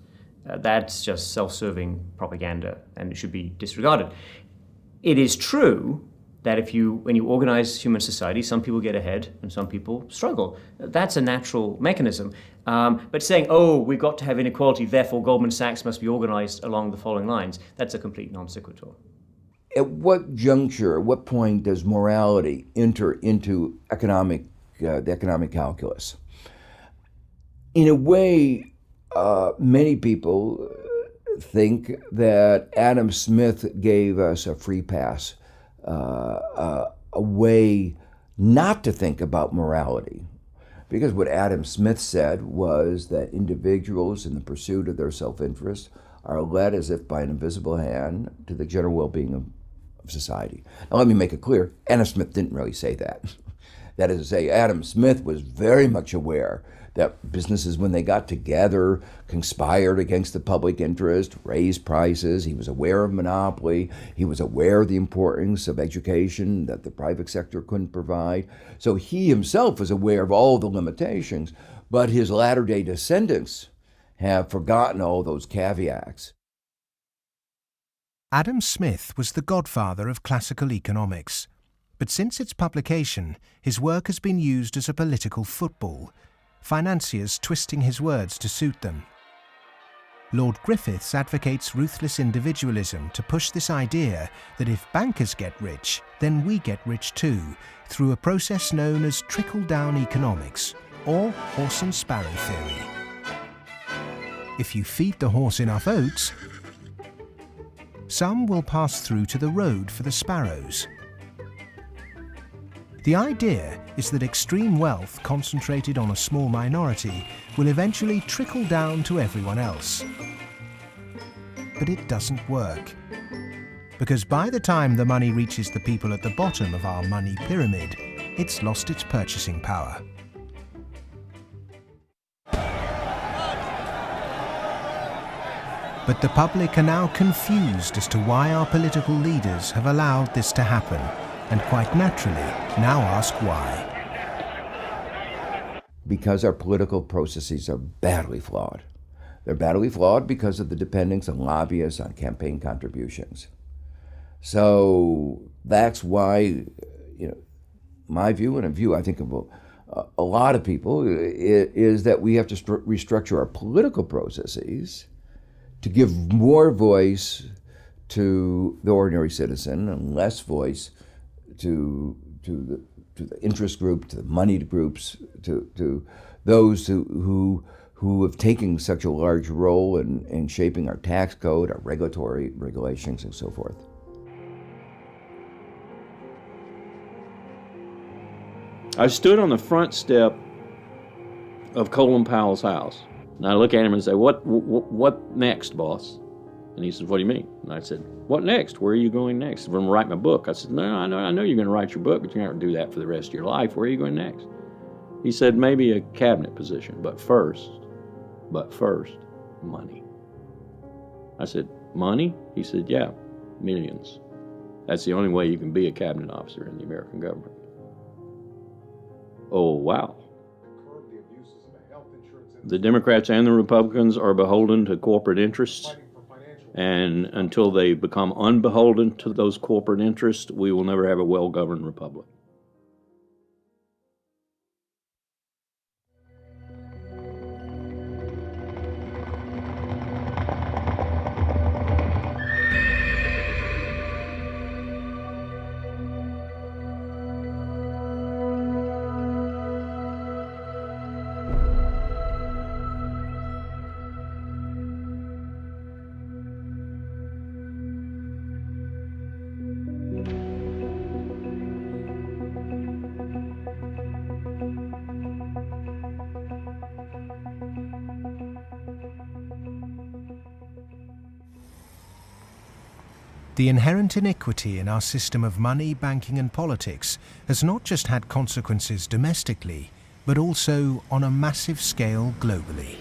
that's just self-serving propaganda and it should be disregarded. It is true that when you organize human society, some people get ahead and some people struggle. That's a natural mechanism. But saying, oh, we've got to have inequality, therefore Goldman Sachs must be organized along the following lines, that's a complete non sequitur. At what juncture, at what point does morality enter into the economic calculus? In a way, many people think that Adam Smith gave us a free pass, a way not to think about morality. Because what Adam Smith said was that individuals in the pursuit of their self-interest are led as if by an invisible hand to the general well-being of society. Now let me make it clear, Adam Smith didn't really say that. That is to say, Adam Smith was very much aware that businesses, when they got together, conspired against the public interest, raised prices. He was aware of monopoly. He was aware of the importance of education that the private sector couldn't provide. So he himself was aware of all the limitations, but his latter-day descendants have forgotten all those caveats. Adam Smith was the godfather of classical economics, but since its publication, his work has been used as a political football, financiers twisting his words to suit them. Lord Griffiths advocates ruthless individualism to push this idea that if bankers get rich, then we get rich too, through a process known as trickle-down economics, or horse and sparrow theory. If you feed the horse enough oats, some will pass through to the road for the sparrows. The idea is that extreme wealth concentrated on a small minority will eventually trickle down to everyone else. But it doesn't work. Because by the time the money reaches the people at the bottom of our money pyramid, it's lost its purchasing power. But the public are now confused as to why our political leaders have allowed this to happen, and quite naturally now ask why. Because our political processes are badly flawed. They're badly flawed because of the dependence on lobbyists, on campaign contributions. So that's why, my view, and a view I think of a lot of people, is that we have to restructure our political processes to give more voice to the ordinary citizen and less voice to the interest group, to the moneyed groups, to those who have taken such a large role in shaping our tax code, our regulatory regulations, and so forth. I stood on the front step of Colin Powell's house, and I look at him and say, what next, boss? And he says, what do you mean? And I said, what next? Where are you going next? I'm going to write my book. I said, no, I know you're going to write your book, but you're not going to do that for the rest of your life. Where are you going next? He said, maybe a cabinet position, but first, money. I said, money? He said, yeah, millions. That's the only way you can be a cabinet officer in the American government. Oh, wow. The Democrats and the Republicans are beholden to corporate interests, and until they become unbeholden to those corporate interests, we will never have a well-governed republic. The inherent iniquity in our system of money, banking and politics has not just had consequences domestically, but also on a massive scale globally.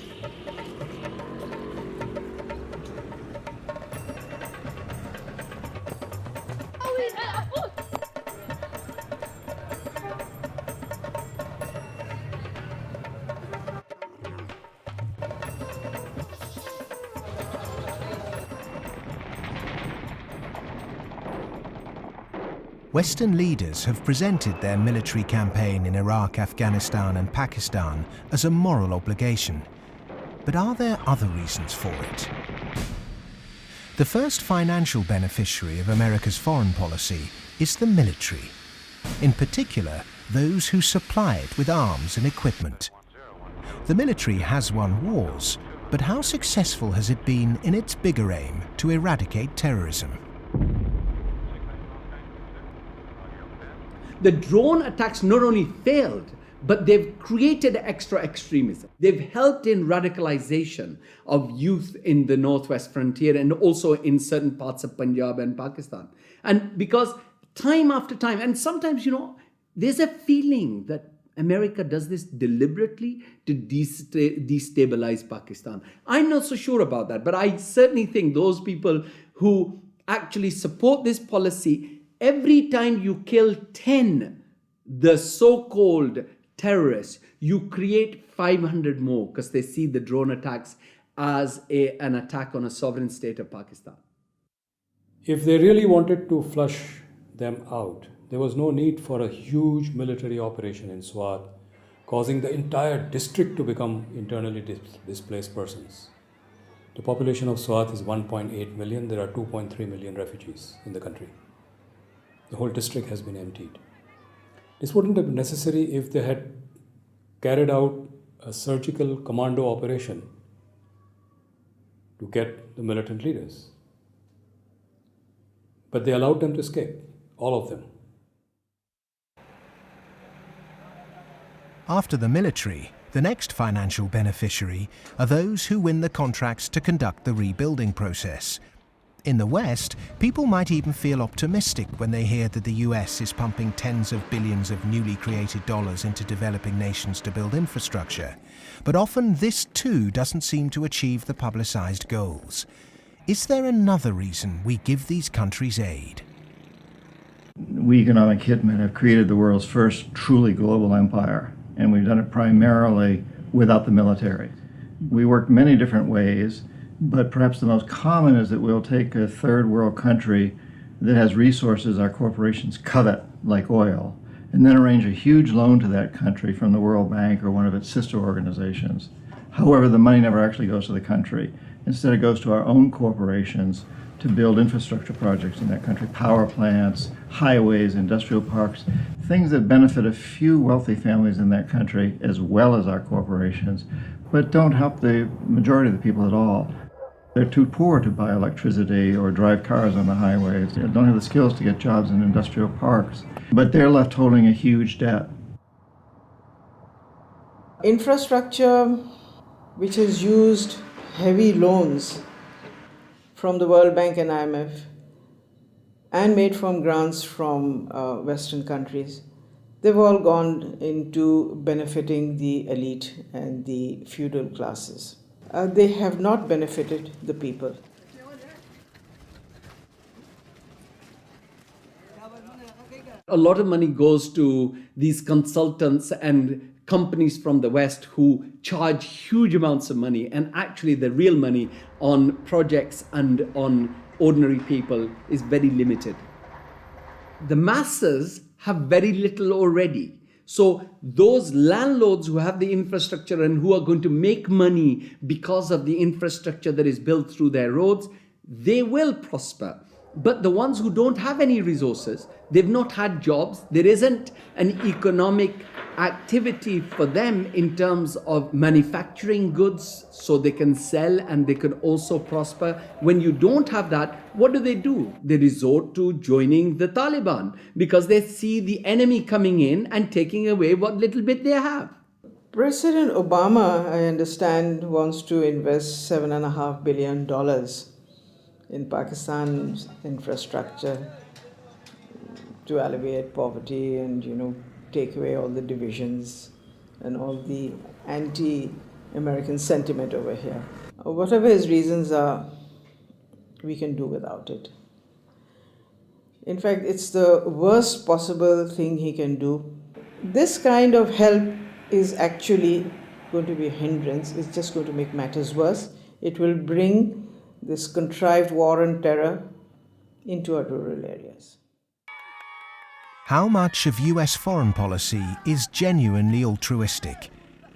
Western leaders have presented their military campaign in Iraq, Afghanistan and Pakistan as a moral obligation. But are there other reasons for it? The first financial beneficiary of America's foreign policy is the military. In particular, those who supply it with arms and equipment. The military has won wars, but how successful has it been in its bigger aim to eradicate terrorism? The drone attacks not only failed, but they've created extra extremism. They've helped in radicalization of youth in the northwest frontier and also in certain parts of Punjab and Pakistan. And because time after time, and sometimes, there's a feeling that America does this deliberately to destabilize Pakistan. I'm not so sure about that, but I certainly think those people who actually support this policy, every time you kill 10, the so-called terrorists, you create 500 more because they see the drone attacks as an attack on a sovereign state of Pakistan. If they really wanted to flush them out, there was no need for a huge military operation in Swat, causing the entire district to become internally displaced persons. The population of Swat is 1.8 million. There are 2.3 million refugees in the country. The whole district has been emptied. This wouldn't have been necessary if they had carried out a surgical commando operation to get the militant leaders. But they allowed them to escape, all of them. After the military, the next financial beneficiary are those who win the contracts to conduct the rebuilding process. In the West, people might even feel optimistic when they hear that the US is pumping tens of billions of newly created dollars into developing nations to build infrastructure. But often this too doesn't seem to achieve the publicized goals. Is there another reason we give these countries aid? We economic hitmen have created the world's first truly global empire, and we've done it primarily without the military. We work many different ways, but perhaps the most common is that we'll take a third world country that has resources our corporations covet, like oil, and then arrange a huge loan to that country from the World Bank or one of its sister organizations. However, the money never actually goes to the country. Instead, it goes to our own corporations to build infrastructure projects in that country, power plants, highways, industrial parks, things that benefit a few wealthy families in that country as well as our corporations, but don't help the majority of the people at all. They're too poor to buy electricity or drive cars on the highways. They don't have the skills to get jobs in industrial parks, but they're left holding a huge debt. Infrastructure which has used heavy loans from the World Bank and IMF and made from grants from Western countries, they've all gone into benefiting the elite and the feudal classes. They have not benefited the people. A lot of money goes to these consultants and companies from the West who charge huge amounts of money, and actually the real money on projects and on ordinary people is very limited. The masses have very little already. So those landlords who have the infrastructure and who are going to make money because of the infrastructure that is built through their roads, they will prosper. But the ones who don't have any resources, they've not had jobs, there isn't an economic activity for them in terms of manufacturing goods so they can sell and they can also prosper. When you don't have that, what do? They resort to joining the Taliban because they see the enemy coming in and taking away what little bit they have. President Obama, I understand, wants to invest $7.5 billion in Pakistan's infrastructure to alleviate poverty and, take away all the divisions and all the anti-American sentiment over here. Whatever his reasons are, we can do without it. In fact, it's the worst possible thing he can do. This kind of help is actually going to be a hindrance. It's just going to make matters worse. It will bring this contrived war and terror into our rural areas. How much of US foreign policy is genuinely altruistic?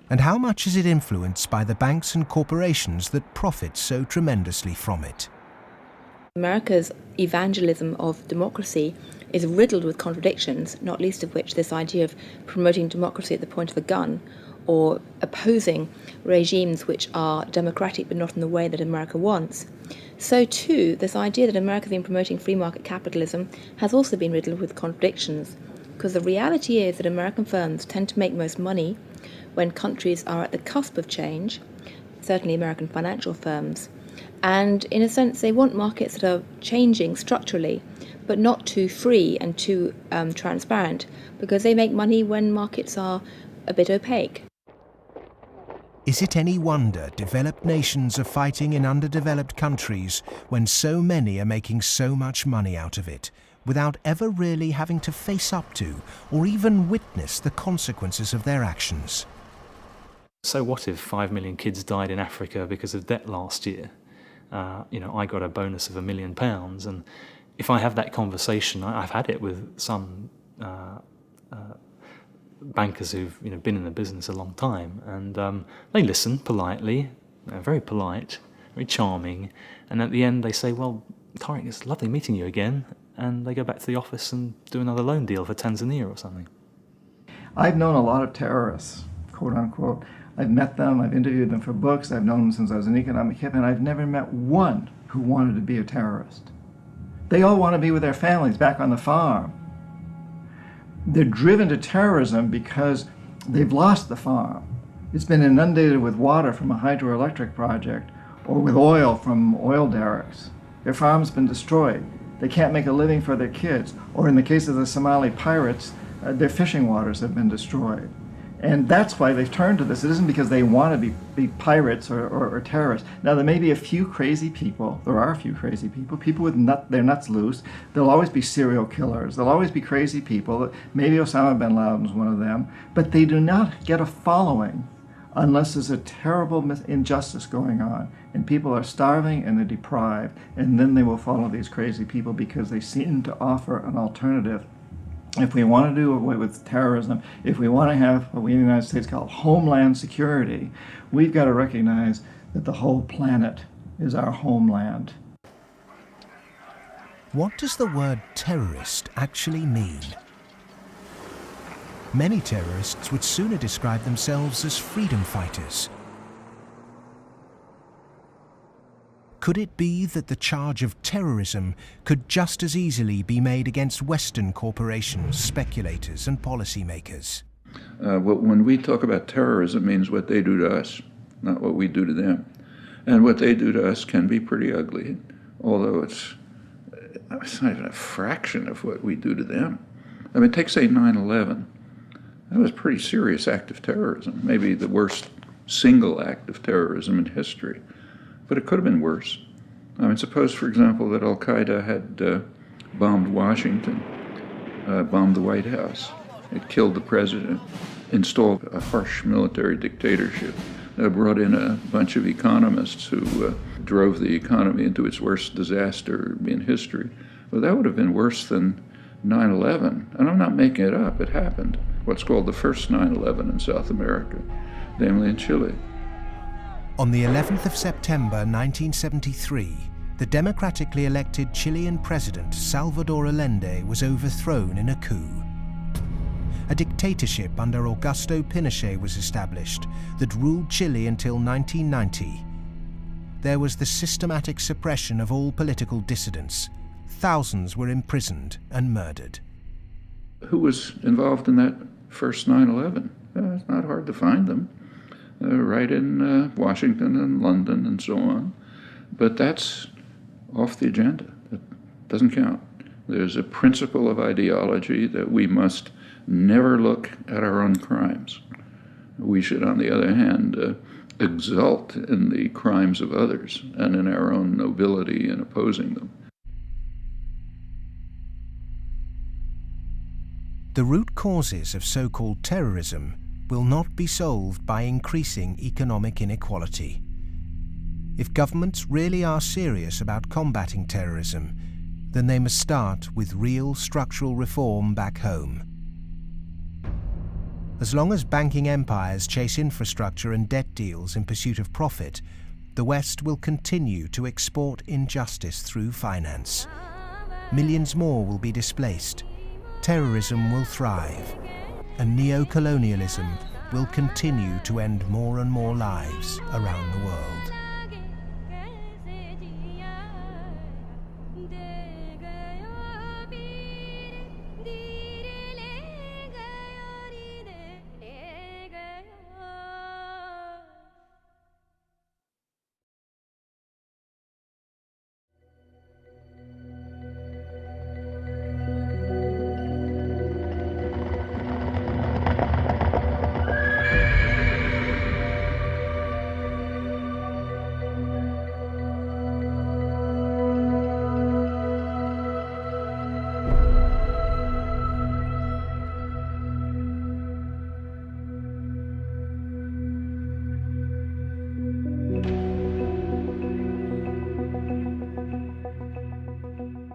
And how much is it influenced by the banks and corporations that profit so tremendously from it? America's evangelism of democracy is riddled with contradictions, not least of which this idea of promoting democracy at the point of a gun, or opposing regimes which are democratic but not in the way that America wants. So too, this idea that America has been promoting free market capitalism has also been riddled with contradictions, because the reality is that American firms tend to make most money when countries are at the cusp of change, certainly American financial firms, and in a sense they want markets that are changing structurally, but not too free and too transparent, because they make money when markets are a bit opaque. Is it any wonder developed nations are fighting in underdeveloped countries when so many are making so much money out of it, without ever really having to face up to or even witness the consequences of their actions? So what if 5 million kids died in Africa because of debt last year? I got a bonus of £1 million, and if I have that conversation, I've had it with some bankers who've been in the business a long time, and they listen politely, very polite, very charming, and at the end they say, "Well, Tariq, it's lovely meeting you again," and they go back to the office and do another loan deal for Tanzania or something. I've known a lot of terrorists, quote unquote. I've met them, I've interviewed them for books, I've known them since I was an economic hip, and I've never met one who wanted to be a terrorist. They all want to be with their families back on the farm. They're driven to terrorism because they've lost the farm. It's been inundated with water from a hydroelectric project or with oil from oil derricks. Their farm's been destroyed. They can't make a living for their kids. Or in the case of the Somali pirates, their fishing waters have been destroyed. And that's why they've turned to this. It isn't because they want to be pirates or terrorists. Now, there may be a few crazy people. There are a few crazy people with their nuts loose. There'll always be serial killers. There'll always be crazy people. Maybe Osama bin Laden's one of them. But they do not get a following unless there's a terrible injustice going on. And people are starving and they're deprived. And then they will follow these crazy people because they seem to offer an alternative. If we want to do away with terrorism, if we want to have what we in the United States call homeland security, we've got to recognize that the whole planet is our homeland. What does the word terrorist actually mean? Many terrorists would sooner describe themselves as freedom fighters. Could it be that the charge of terrorism could just as easily be made against Western corporations, speculators, and policymakers? When we talk about terrorism, it means what they do to us, not what we do to them. And what they do to us can be pretty ugly, although it's not even a fraction of what we do to them. I mean, take, say, 9/11. That was a pretty serious act of terrorism, maybe the worst single act of terrorism in history. But it could have been worse. I mean, suppose, for example, that Al-Qaeda had bombed Washington, bombed the White House. It killed the president, installed a harsh military dictatorship, brought in a bunch of economists who drove the economy into its worst disaster in history. Well, that would have been worse than 9/11. And I'm not making it up. It happened. What's called the first 9/11 in South America, namely in Chile. On the 11th of September 1973, the democratically elected Chilean president Salvador Allende was overthrown in a coup. A dictatorship under Augusto Pinochet was established that ruled Chile until 1990. There was the systematic suppression of all political dissidents. Thousands were imprisoned and murdered. Who was involved in that first 9/11? It's not hard to find them. Right in Washington and London and so on. But that's off the agenda. It doesn't count. There's a principle of ideology that we must never look at our own crimes. We should, on the other hand, exult in the crimes of others and in our own nobility in opposing them. The root causes of so-called terrorism will not be solved by increasing economic inequality. If governments really are serious about combating terrorism, then they must start with real structural reform back home. As long as banking empires chase infrastructure and debt deals in pursuit of profit, the West will continue to export injustice through finance. Millions more will be displaced, terrorism will thrive, and neo-colonialism will continue to end more and more lives around the world.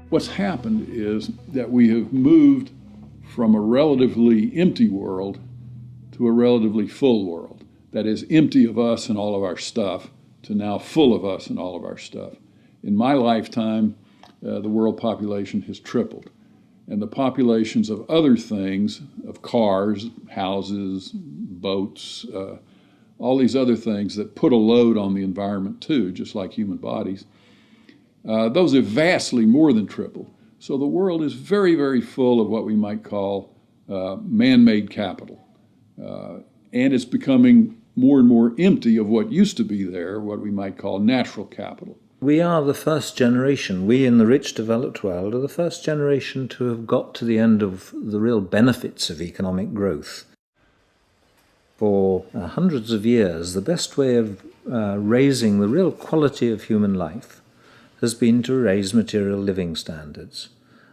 What's happened is that we have moved from a relatively empty world to a relatively full world. That is, empty of us and all of our stuff to now full of us and all of our stuff. In my lifetime, the world population has tripled. And the populations of other things, of cars, houses, boats, all these other things that put a load on the environment too, just like human bodies, those have vastly more than tripled. So the world is very, very full of what we might call man-made capital. And it's becoming more and more empty of what used to be there, what we might call natural capital. We are the first generation, we in the rich developed world are the first generation to have got to the end of the real benefits of economic growth. For hundreds of years, the best way of raising the real quality of human life has been to raise material living standards.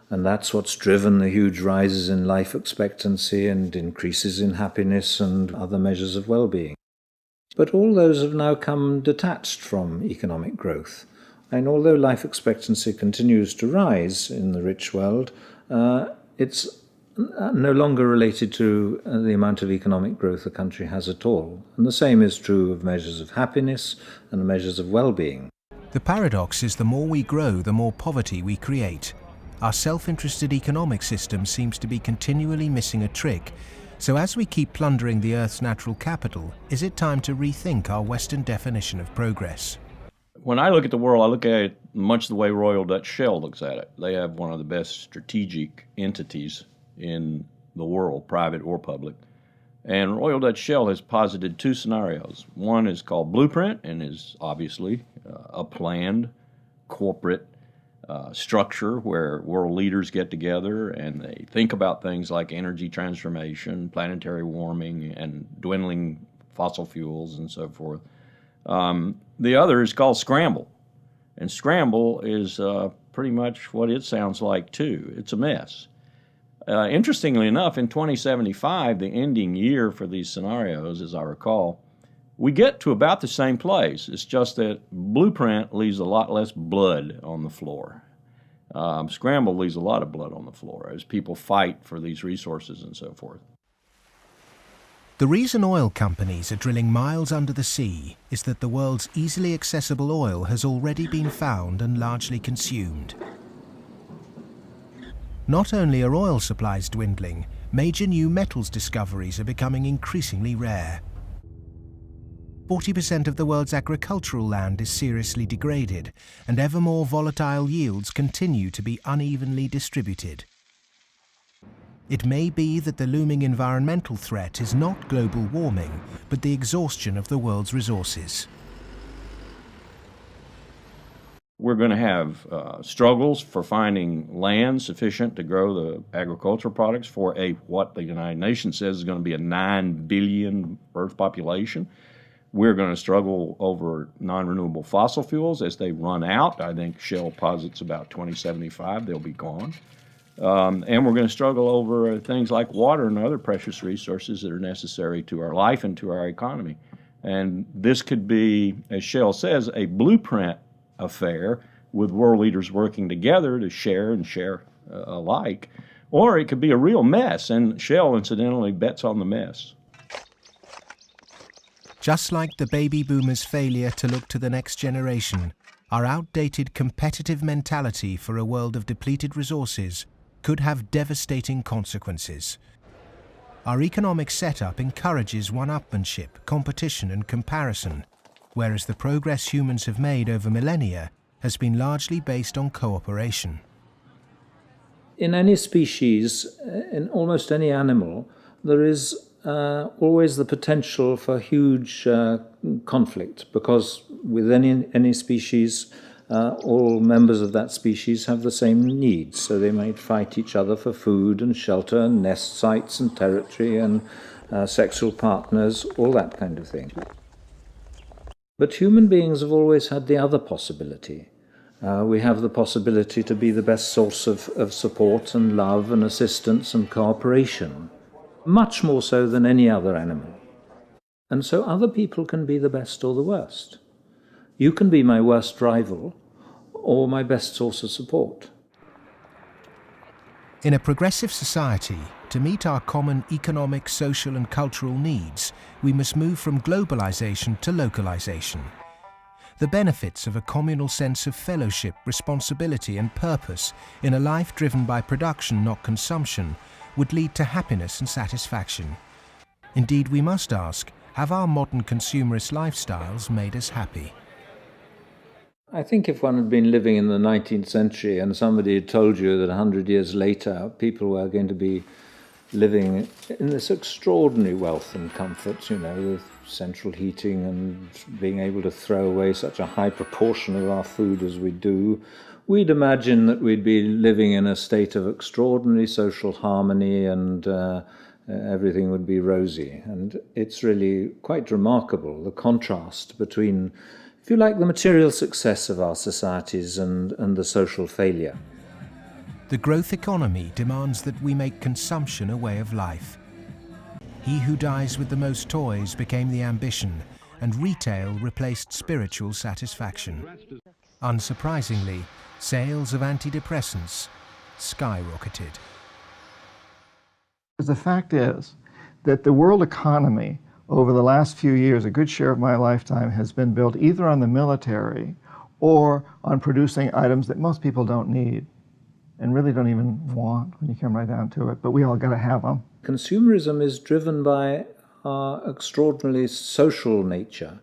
And that's what's driven the huge rises in life expectancy and increases in happiness and other measures of well-being. But all those have now come detached from economic growth. And although life expectancy continues to rise in the rich world, it's no longer related to the amount of economic growth a country has at all. And the same is true of measures of happiness and measures of well-being. The paradox is the more we grow, the more poverty we create. Our self-interested economic system seems to be continually missing a trick. So as we keep plundering the Earth's natural capital, is it time to rethink our Western definition of progress? When I look at the world, I look at it much the way Royal Dutch Shell looks at it. They have one of the best strategic entities in the world, private or public. And Royal Dutch Shell has posited two scenarios. One is called Blueprint and is obviously a planned corporate structure where world leaders get together and they think about things like energy transformation, planetary warming, and dwindling fossil fuels and so forth. The other is called Scramble. And Scramble is pretty much what it sounds like too. It's a mess. Interestingly enough, in 2075, the ending year for these scenarios, as I recall, we get to about the same place. It's just that Blueprint leaves a lot less blood on the floor. Scramble leaves a lot of blood on the floor as people fight for these resources and so forth. The reason oil companies are drilling miles under the sea is that the world's easily accessible oil has already been found and largely consumed. Not only are oil supplies dwindling, major new metals discoveries are becoming increasingly rare. 40% of the world's agricultural land is seriously degraded, and ever more volatile yields continue to be unevenly distributed. It may be that the looming environmental threat is not global warming, but the exhaustion of the world's resources. We're We're going to have struggles for finding land sufficient to grow the agricultural products for what the United Nations says is going to be a 9 billion Earth population. We're going to struggle over non-renewable fossil fuels as they run out. I think Shell posits about 2075 they'll be gone. And we're going to struggle over things like water and other precious resources that are necessary to our life and to our economy. And this could be, as Shell says, a blueprint affair with world leaders working together to share alike. Or it could be a real mess, and Shell, incidentally, bets on the mess. Just like the baby boomers' failure to look to the next generation, our outdated competitive mentality for a world of depleted resources could have devastating consequences. Our economic setup encourages one-upmanship, competition and comparison, whereas the progress humans have made over millennia has been largely based on cooperation. In any species, in almost any animal, there is always the potential for huge conflict, because with any species, all members of that species have the same needs, so they might fight each other for food and shelter and nest sites and territory and sexual partners, all that kind of thing. But human beings have always had the other possibility. We have the possibility to be the best source of support and love and assistance and cooperation, much more so than any other animal. And so other people can be the best or the worst. You can be my worst rival or my best source of support. In a progressive society, to meet our common economic, social and cultural needs, we must move from globalization to localization. The benefits of a communal sense of fellowship, responsibility and purpose in a life driven by production, not consumption, would lead to happiness and satisfaction. Indeed, we must ask, have our modern consumerist lifestyles made us happy? I think if one had been living in the 19th century and somebody had told you that 100 years later people were going to be living in this extraordinary wealth and comfort, with central heating and being able to throw away such a high proportion of our food as we do, we'd imagine that we'd be living in a state of extraordinary social harmony and everything would be rosy. And it's really quite remarkable, the contrast between, if you like, the material success of our societies and the social failure. The growth economy demands that we make consumption a way of life. He who dies with the most toys became the ambition, and retail replaced spiritual satisfaction. Unsurprisingly, sales of antidepressants skyrocketed. The fact is that the world economy over the last few years, a good share of my lifetime, has been built either on the military or on producing items that most people don't need and really don't even want when you come right down to it, but we all got to have them. Consumerism is driven by our extraordinarily social nature,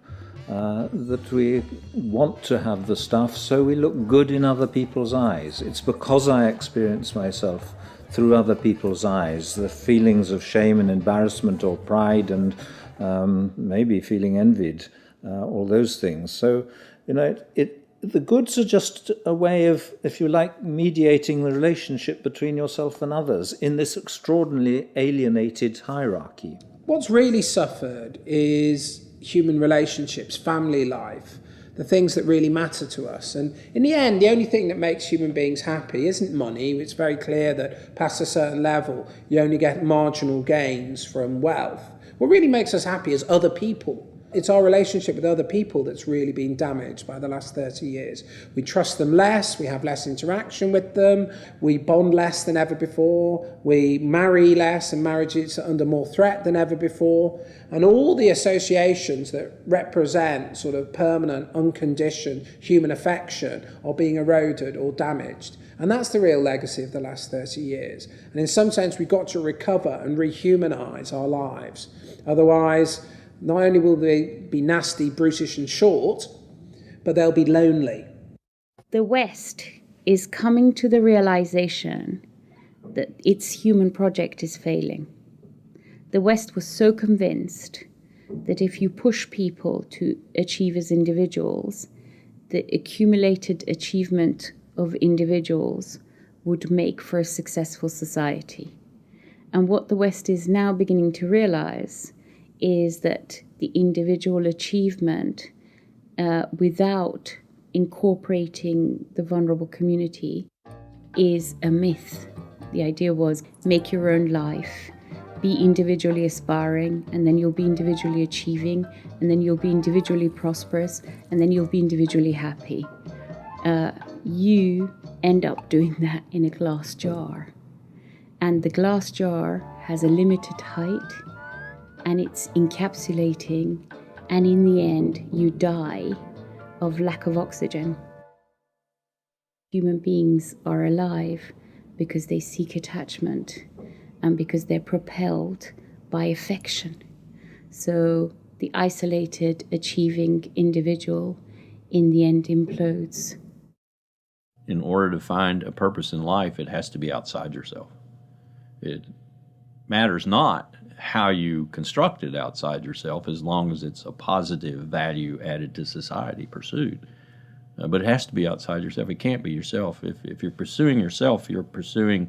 that we want to have the stuff so we look good in other people's eyes. It's because I experience myself through other people's eyes, the feelings of shame and embarrassment or pride and maybe feeling envied, all those things. So, the goods are just a way of, if you like, mediating the relationship between yourself and others in this extraordinarily alienated hierarchy. What's really suffered is human relationships, family life, the things that really matter to us. And in the end, the only thing that makes human beings happy isn't money. It's very clear that past a certain level, you only get marginal gains from wealth. What really makes us happy is other people. It's our relationship with other people that's really been damaged by the last 30 years. We trust them less, we have less interaction with them, we bond less than ever before, we marry less and marriages are under more threat than ever before. And all the associations that represent sort of permanent, unconditioned human affection are being eroded or damaged. And that's the real legacy of the last 30 years. And in some sense, we've got to recover and rehumanize our lives. Otherwise, not only will they be nasty, brutish and short, but they'll be lonely. The West is coming to the realization that its human project is failing. The West was so convinced that if you push people to achieve as individuals, the accumulated achievement of individuals would make for a successful society. And what the West is now beginning to realize is that the individual achievement without incorporating the vulnerable community is a myth. The idea was make your own life, be individually aspiring, and then you'll be individually achieving, and then you'll be individually prosperous, and then you'll be individually happy. You end up doing that in a glass jar. And the glass jar has a limited height, and it's encapsulating, and in the end, you die of lack of oxygen. Human beings are alive because they seek attachment and because they're propelled by affection. So the isolated, achieving individual in the end implodes. In order to find a purpose in life, it has to be outside yourself. It matters not how you construct it outside yourself, as long as it's a positive value added to society pursued. But it has to be outside yourself. It can't be yourself. If you're pursuing yourself, you're pursuing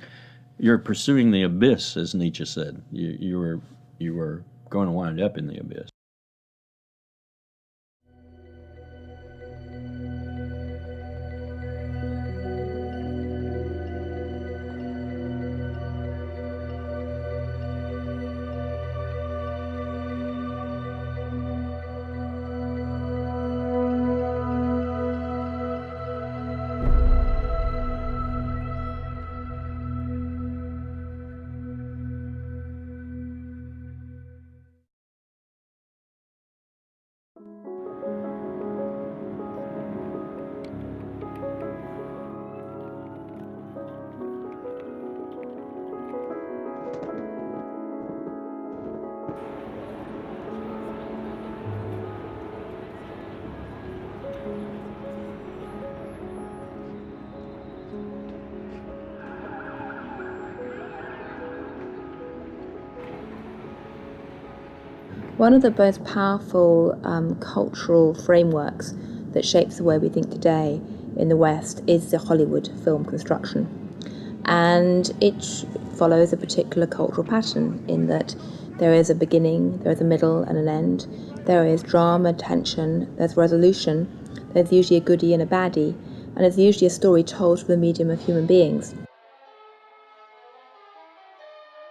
the abyss, as Nietzsche said. You are going to wind up in the abyss. One of the most powerful cultural frameworks that shapes the way we think today in the West is the Hollywood film construction. And it follows a particular cultural pattern in that there is a beginning, there is a middle and an end, there is drama, tension, there's resolution, there's usually a goodie and a baddie, and there's usually a story told through the medium of human beings.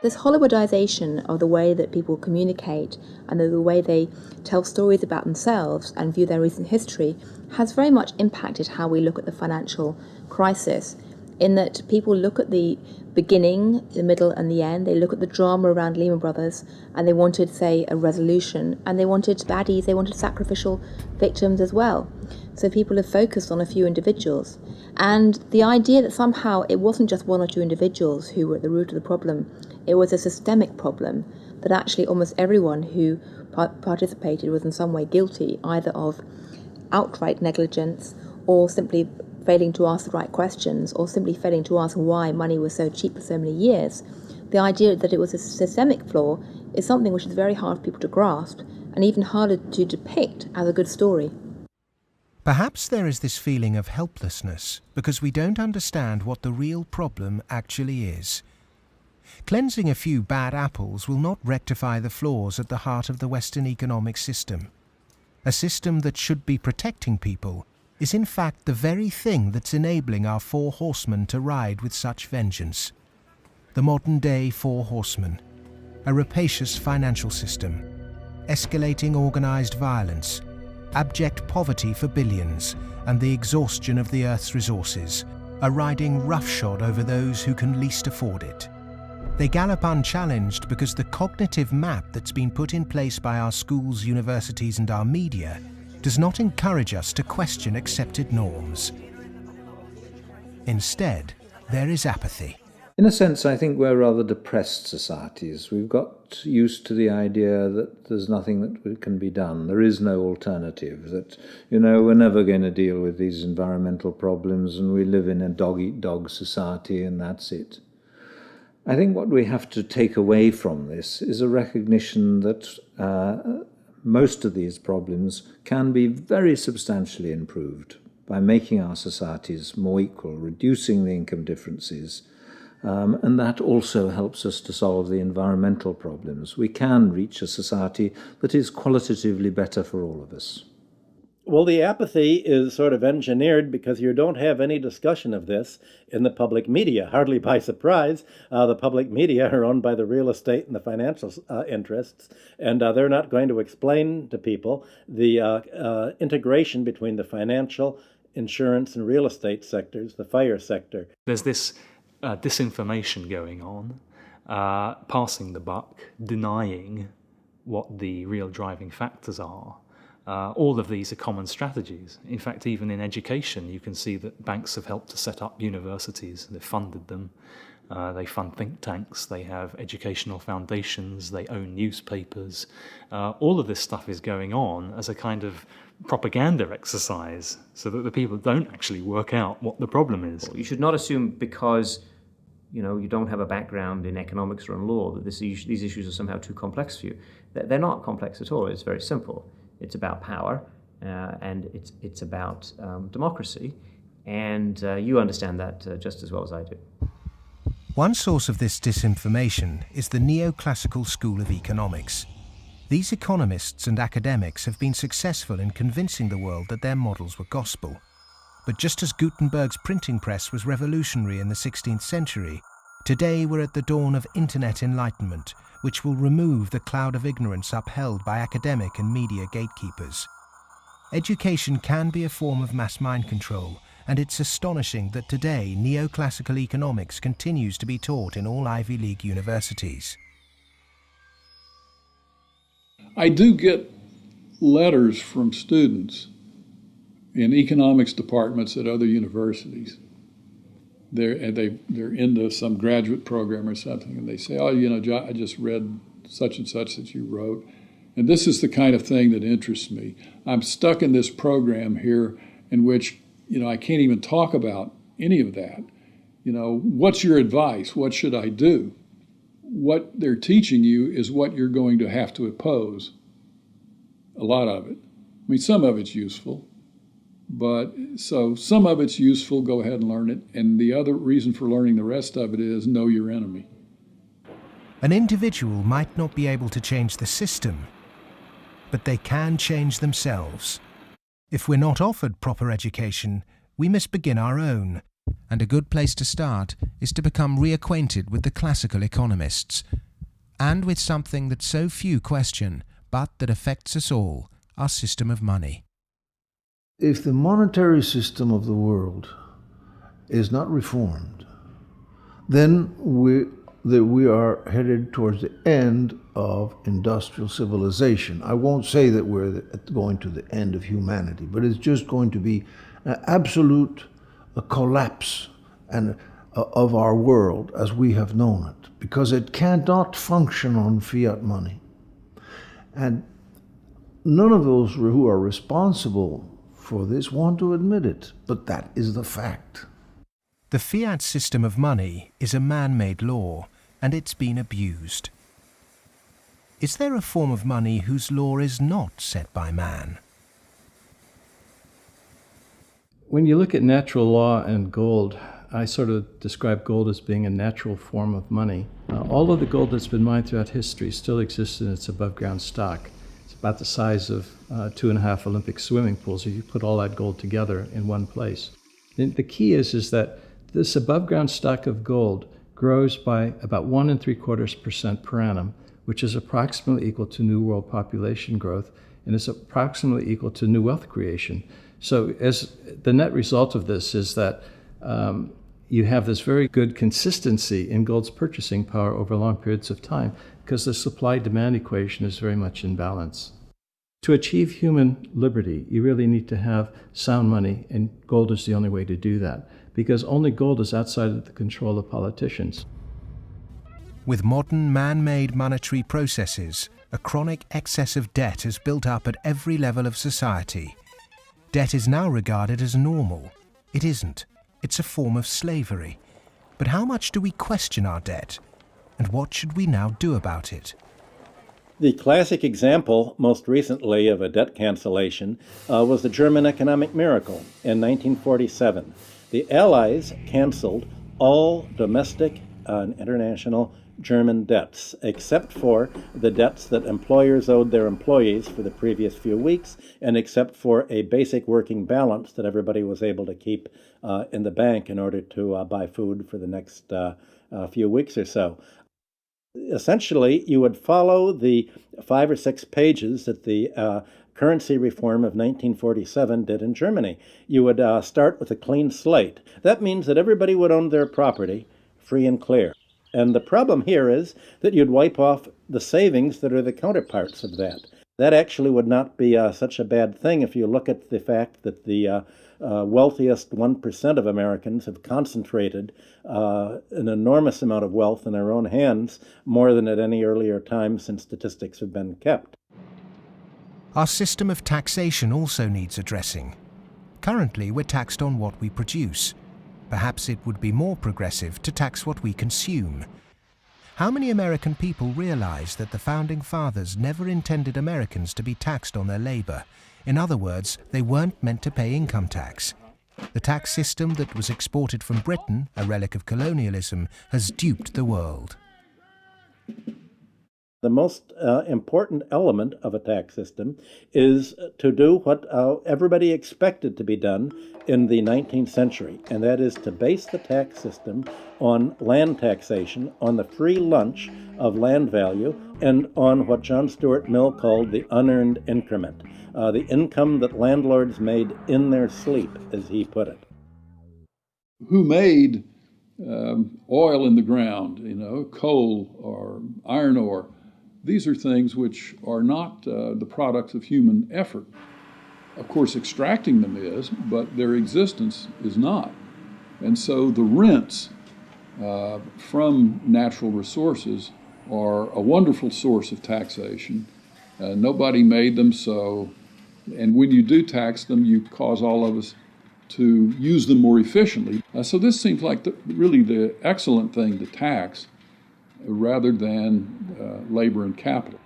This Hollywoodization of the way that people communicate and the way they tell stories about themselves and view their recent history has very much impacted how we look at the financial crisis, in that people look at the beginning, the middle and the end. They look at the drama around Lehman Brothers and they wanted, say, a resolution, and they wanted baddies, they wanted sacrificial victims as well. So people have focused on a few individuals. And the idea that somehow it wasn't just one or two individuals who were at the root of the problem, it was a systemic problem, that actually almost everyone who participated was in some way guilty, either of outright negligence or simply failing to ask the right questions or simply failing to ask why money was so cheap for so many years. The idea that it was a systemic flaw is something which is very hard for people to grasp and even harder to depict as a good story. Perhaps there is this feeling of helplessness because we don't understand what the real problem actually is. Cleansing a few bad apples will not rectify the flaws at the heart of the Western economic system. A system that should be protecting people is in fact the very thing that's enabling our four horsemen to ride with such vengeance. The modern-day four horsemen: a rapacious financial system, escalating organized violence, abject poverty for billions, and the exhaustion of the Earth's resources, are riding roughshod over those who can least afford it. They gallop unchallenged because the cognitive map that's been put in place by our schools, universities, and our media does not encourage us to question accepted norms. Instead, there is apathy. In a sense, I think we're rather depressed societies. We've got used to the idea that there's nothing that can be done. There is no alternative, that, we're never going to deal with these environmental problems and we live in a dog-eat-dog society and that's it. I think what we have to take away from this is a recognition that most of these problems can be very substantially improved by making our societies more equal, reducing the income differences, and that also helps us to solve the environmental problems. We can reach a society that is qualitatively better for all of us. Well, the apathy is sort of engineered because you don't have any discussion of this in the public media. Hardly by surprise, the public media are owned by the real estate and the financial interests, and they're not going to explain to people the integration between the financial, insurance, and real estate sectors, the fire sector. There's this disinformation going on, passing the buck, denying what the real driving factors are. All of these are common strategies. In fact, even in education, you can see that banks have helped to set up universities. They've funded them. They fund think tanks. They have educational foundations. They own newspapers. All of this stuff is going on as a kind of propaganda exercise so that the people don't actually work out what the problem is. You should not assume because you don't have a background in economics or in law that these issues are somehow too complex for you. They're not complex at all. It's very simple. It's about power, and it's about democracy, and you understand that just as well as I do. One source of this disinformation is the neoclassical school of economics. These economists and academics have been successful in convincing the world that their models were gospel. But just as Gutenberg's printing press was revolutionary in the 16th century, today we're at the dawn of internet enlightenment, which will remove the cloud of ignorance upheld by academic and media gatekeepers. Education can be a form of mass mind control, and it's astonishing that today neoclassical economics continues to be taught in all Ivy League universities. I do get letters from students in economics departments at other universities. They're into some graduate program or something, and they say, oh, John, I just read such and such that you wrote, and this is the kind of thing that interests me. I'm stuck in this program here in which, I can't even talk about any of that. What's your advice? What should I do? What they're teaching you is what you're going to have to oppose, a lot of it. I mean, some of it's useful. But so some of it's useful, go ahead and learn it. And the other reason for learning the rest of it is know your enemy. An individual might not be able to change the system, but they can change themselves. If we're not offered proper education, we must begin our own. And a good place to start is to become reacquainted with the classical economists, and with something that so few question, but that affects us all, our system of money. If the monetary system of the world is not reformed, then we are headed towards the end of industrial civilization. I won't say that we're going to the end of humanity, but it's just going to be an absolute collapse of our world as we have known it, because it cannot function on fiat money. And none of those who are responsible for this want to admit it, but that is the fact. The fiat system of money is a man-made law, and it's been abused. Is there a form of money whose law is not set by man? When you look at natural law and gold, I sort of describe gold as being a natural form of money. All of the gold that's been mined throughout history still exists in its above-ground stock. About the size of 2.5 Olympic swimming pools if you put all that gold together in one place. And the key is that this above ground stock of gold grows by about 1 3/4% per annum, which is approximately equal to New World population growth, and is approximately equal to new wealth creation. So as the net result of this is that you have this very good consistency in gold's purchasing power over long periods of time, because the supply-demand equation is very much in balance. To achieve human liberty, you really need to have sound money, and gold is the only way to do that, because only gold is outside of the control of politicians. With modern man-made monetary processes, a chronic excess of debt has built up at every level of society. Debt is now regarded as normal. It isn't. It's a form of slavery. But how much do we question our debt? And what should we now do about it? The classic example, most recently, of a debt cancellation was the German economic miracle in 1947. The Allies canceled all domestic and international German debts, except for the debts that employers owed their employees for the previous few weeks, and except for a basic working balance that everybody was able to keep in the bank in order to buy food for the next few weeks or so. Essentially, you would follow the 5 or 6 pages that the currency reform of 1947 did in Germany. You would start with a clean slate. That means that everybody would own their property free and clear. And the problem here is that you'd wipe off the savings that are the counterparts of that. That actually would not be such a bad thing if you look at the fact that the wealthiest 1% of Americans have concentrated an enormous amount of wealth in their own hands, more than at any earlier time since statistics have been kept. Our system of taxation also needs addressing. Currently, we're taxed on what we produce. Perhaps it would be more progressive to tax what we consume. How many American people realize that the Founding Fathers never intended Americans to be taxed on their labor? In other words, they weren't meant to pay income tax. The tax system that was exported from Britain, a relic of colonialism, has duped the world. The most important element of a tax system is to do what everybody expected to be done in the 19th century, and that is to base the tax system on land taxation, on the free lunch of land value, and on what John Stuart Mill called the unearned increment, the income that landlords made in their sleep, as he put it. Who made oil in the ground, coal or iron ore? These are things which are not the products of human effort. Of course, extracting them is, but their existence is not. And so the rents from natural resources are a wonderful source of taxation. Nobody made them so, and when you do tax them, you cause all of us to use them more efficiently. So this seems like really the excellent thing to tax, rather than labor and capital.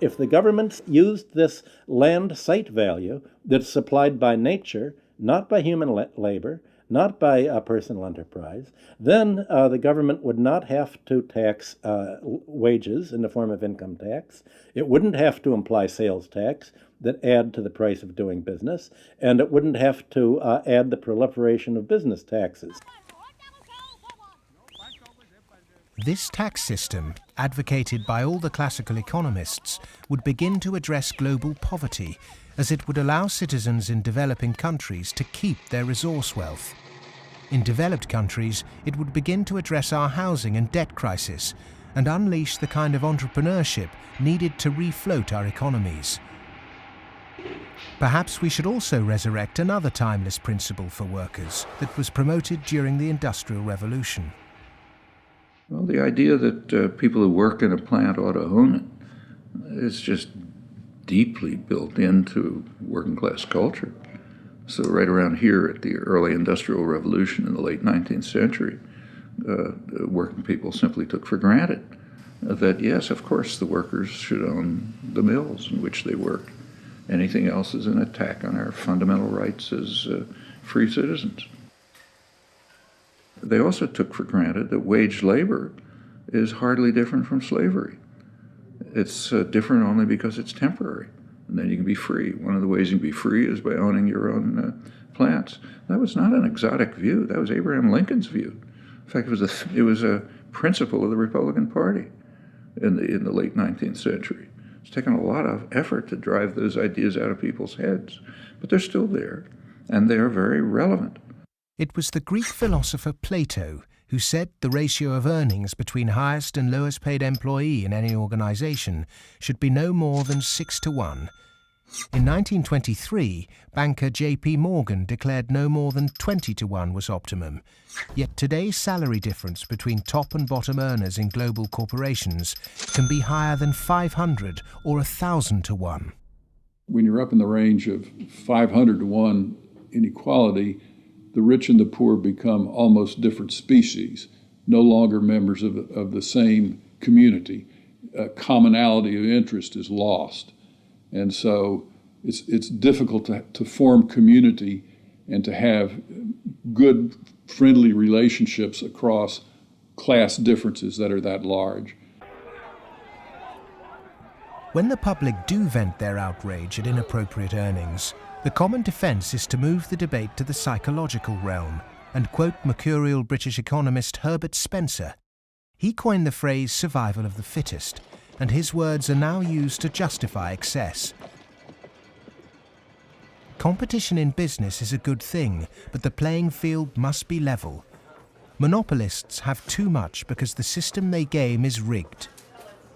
If the governments used this land site value that's supplied by nature, not by human labor, not by personal enterprise, then the government would not have to tax wages in the form of income tax. It wouldn't have to imply sales tax that add to the price of doing business, and it wouldn't have to add the proliferation of business taxes. This tax system, advocated by all the classical economists, would begin to address global poverty, as it would allow citizens in developing countries to keep their resource wealth. In developed countries, it would begin to address our housing and debt crisis and unleash the kind of entrepreneurship needed to refloat our economies. Perhaps we should also resurrect another timeless principle for workers that was promoted during the Industrial Revolution. Well, the idea that people who work in a plant ought to own it is just deeply built into working class culture. So right around here at the early Industrial Revolution in the late 19th century, working people simply took for granted that, yes, of course, the workers should own the mills in which they work. Anything else is an attack on our fundamental rights as free citizens. They also took for granted that wage labor is hardly different from slavery. It's different only because it's temporary, and then you can be free. One of the ways you can be free is by owning your own plants. That was not an exotic view. That was Abraham Lincoln's view. In fact, it was a principle of the Republican Party in the late 19th century. It's taken a lot of effort to drive those ideas out of people's heads, but they're still there, and they are very relevant. It was the Greek philosopher Plato who said the ratio of earnings between highest and lowest paid employee in any organization should be no more than 6-1. In 1923, banker J.P. Morgan declared no more than 20-1 was optimum. Yet today's salary difference between top and bottom earners in global corporations can be higher than 500 or 1,000-1. When you're up in the range of 500-1 inequality, the rich and the poor become almost different species, no longer members of the same community. commonality of interest is lost. And so it's difficult to form community and to have good, friendly relationships across class differences that are that large. When the public do vent their outrage at inappropriate earnings, the common defence is to move the debate to the psychological realm and quote mercurial British economist Herbert Spencer. He coined the phrase survival of the fittest, and his words are now used to justify excess. Competition in business is a good thing, but the playing field must be level. Monopolists have too much because the system they game is rigged.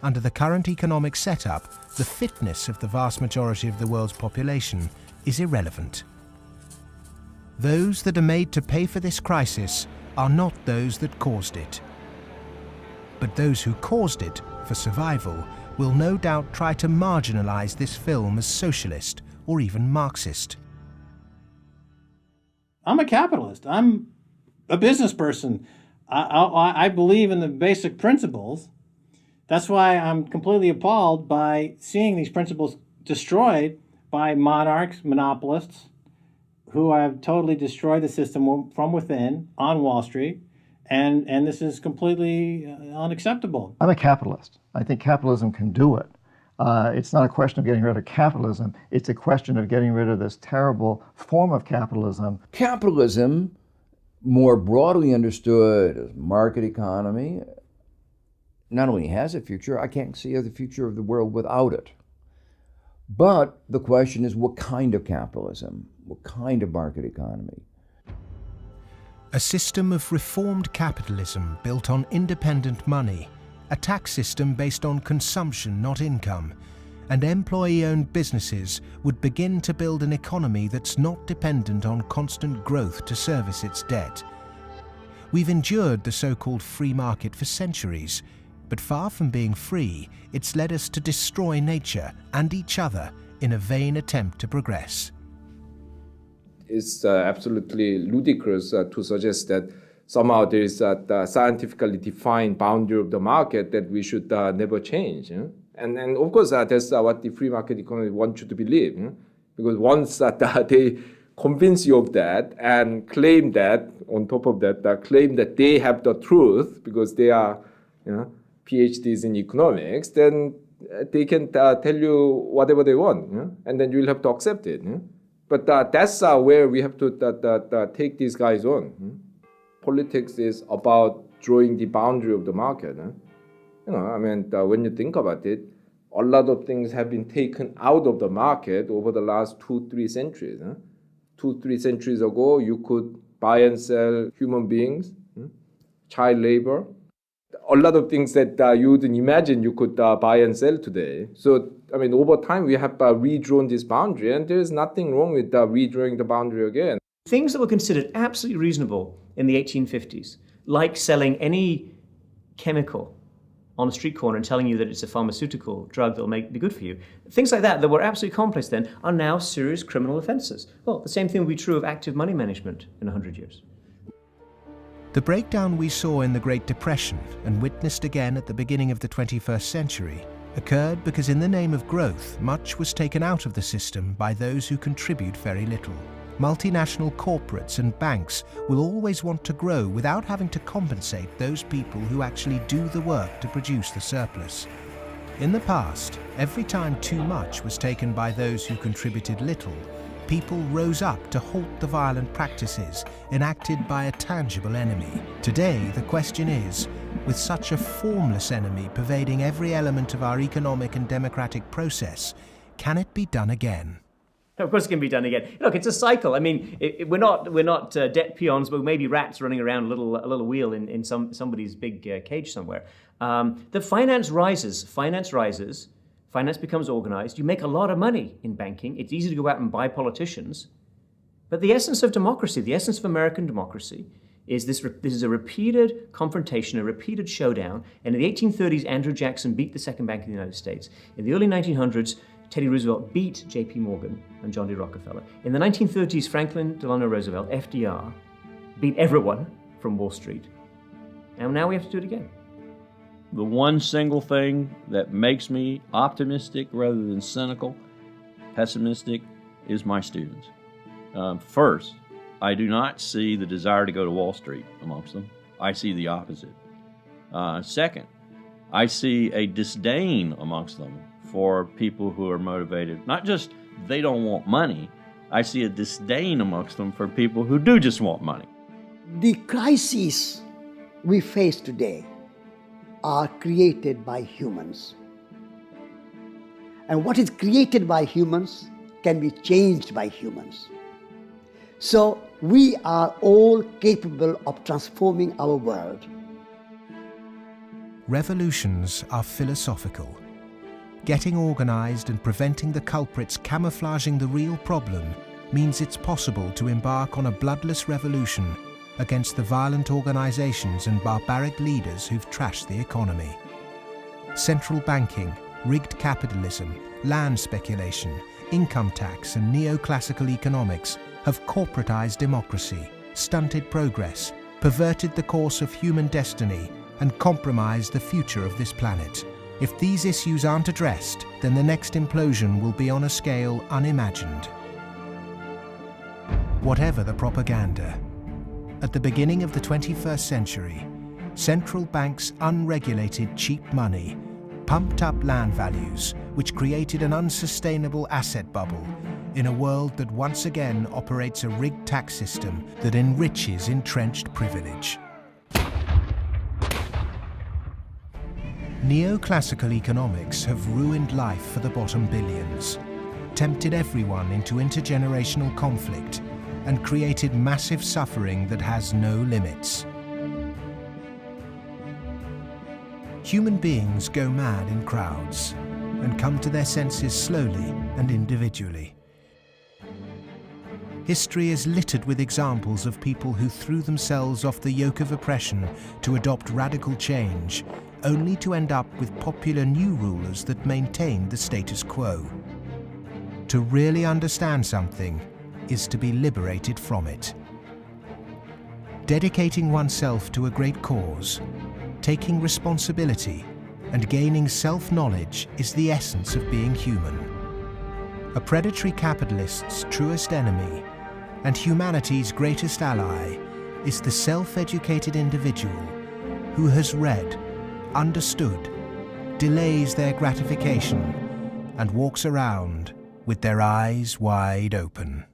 Under the current economic setup, the fitness of the vast majority of the world's population is irrelevant. Those that are made to pay for this crisis are not those that caused it. But those who caused it, for survival, will no doubt try to marginalize this film as socialist or even Marxist. I'm a capitalist. I'm a business person. I believe in the basic principles. That's why I'm completely appalled by seeing these principles destroyed by monarchs, monopolists, who have totally destroyed the system from within on Wall Street. And this is completely unacceptable. I'm a capitalist. I think capitalism can do it. It's not a question of getting rid of capitalism. It's a question of getting rid of this terrible form of capitalism. Capitalism, more broadly understood as market economy, not only has a future, I can't see the future of the world without it. But the question is, what kind of capitalism? What kind of market economy? A system of reformed capitalism built on independent money, a tax system based on consumption, not income, and employee-owned businesses would begin to build an economy that's not dependent on constant growth to service its debt. We've endured the so-called free market for centuries, but far from being free, it's led us to destroy nature and each other in a vain attempt to progress. It's absolutely ludicrous to suggest that somehow there is a scientifically defined boundary of the market that we should never change. And of course, that's what the free market economy wants you to believe. Because once they convince you of that and claim that, on top of that, claim that they have the truth because they are PhDs in economics, then they can tell you whatever they want, and then you'll have to accept it. But that's where we have to take these guys on. Politics is about drawing the boundary of the market. When you think about it, a lot of things have been taken out of the market over the last 2-3 centuries. 2-3 centuries ago, you could buy and sell human beings, child labor, a lot of things that you wouldn't imagine you could buy and sell today. So, over time, we have redrawn this boundary, and there is nothing wrong with redrawing the boundary again. Things that were considered absolutely reasonable in the 1850s, like selling any chemical on a street corner and telling you that it's a pharmaceutical drug that will be good for you, things like that were absolutely commonplace then, are now serious criminal offences. Well, the same thing will be true of active money management in 100 years. The breakdown we saw in the Great Depression and witnessed again at the beginning of the 21st century occurred because in the name of growth, much was taken out of the system by those who contribute very little. Multinational corporates and banks will always want to grow without having to compensate those people who actually do the work to produce the surplus. In the past, every time too much was taken by those who contributed little, people rose up to halt the violent practices enacted by a tangible enemy. Today, the question is, with such a formless enemy pervading every element of our economic and democratic process, can it be done again? Of course it can be done again. Look, it's a cycle. We're not debt peons, but maybe rats running around a little wheel in somebody's big cage somewhere. The finance rises. Finance becomes organized. You make a lot of money in banking. It's easy to go out and buy politicians. But the essence of democracy, the essence of American democracy, is this is a repeated confrontation, a repeated showdown. And in the 1830s, Andrew Jackson beat the second bank in the United States. In the early 1900s, Teddy Roosevelt beat J.P. Morgan and John D. Rockefeller. In the 1930s, Franklin Delano Roosevelt, FDR, beat everyone from Wall Street. And now we have to do it again. the one single thing that makes me optimistic rather than cynical, pessimistic, is my students. First, I do not see the desire to go to Wall Street amongst them. I see the opposite. Second, I see a disdain amongst them for people who are motivated. Not just they don't want money, I see a disdain amongst them for people who do just want money. The crises we face today are created by humans. And what is created by humans can be changed by humans. So we are all capable of transforming our world. Revolutions are philosophical. Getting organized and preventing the culprits camouflaging the real problem means it's possible to embark on a bloodless revolution against the violent organizations and barbaric leaders who've trashed the economy. Central banking, rigged capitalism, land speculation, income tax and neoclassical economics have corporatized democracy, stunted progress, perverted the course of human destiny and compromised the future of this planet. If these issues aren't addressed, then the next implosion will be on a scale unimagined. Whatever the propaganda, at the beginning of the 21st century, central banks' unregulated cheap money pumped up land values, which created an unsustainable asset bubble in a world that once again operates a rigged tax system that enriches entrenched privilege. Neoclassical economics have ruined life for the bottom billions, tempted everyone into intergenerational conflict, and created massive suffering that has no limits. Human beings go mad in crowds and come to their senses slowly and individually. History is littered with examples of people who threw themselves off the yoke of oppression to adopt radical change, only to end up with popular new rulers that maintained the status quo. To really understand something is to be liberated from it. Dedicating oneself to a great cause, taking responsibility, and gaining self-knowledge is the essence of being human. A predatory capitalist's truest enemy and humanity's greatest ally is the self-educated individual who has read, understood, delays their gratification, and walks around with their eyes wide open.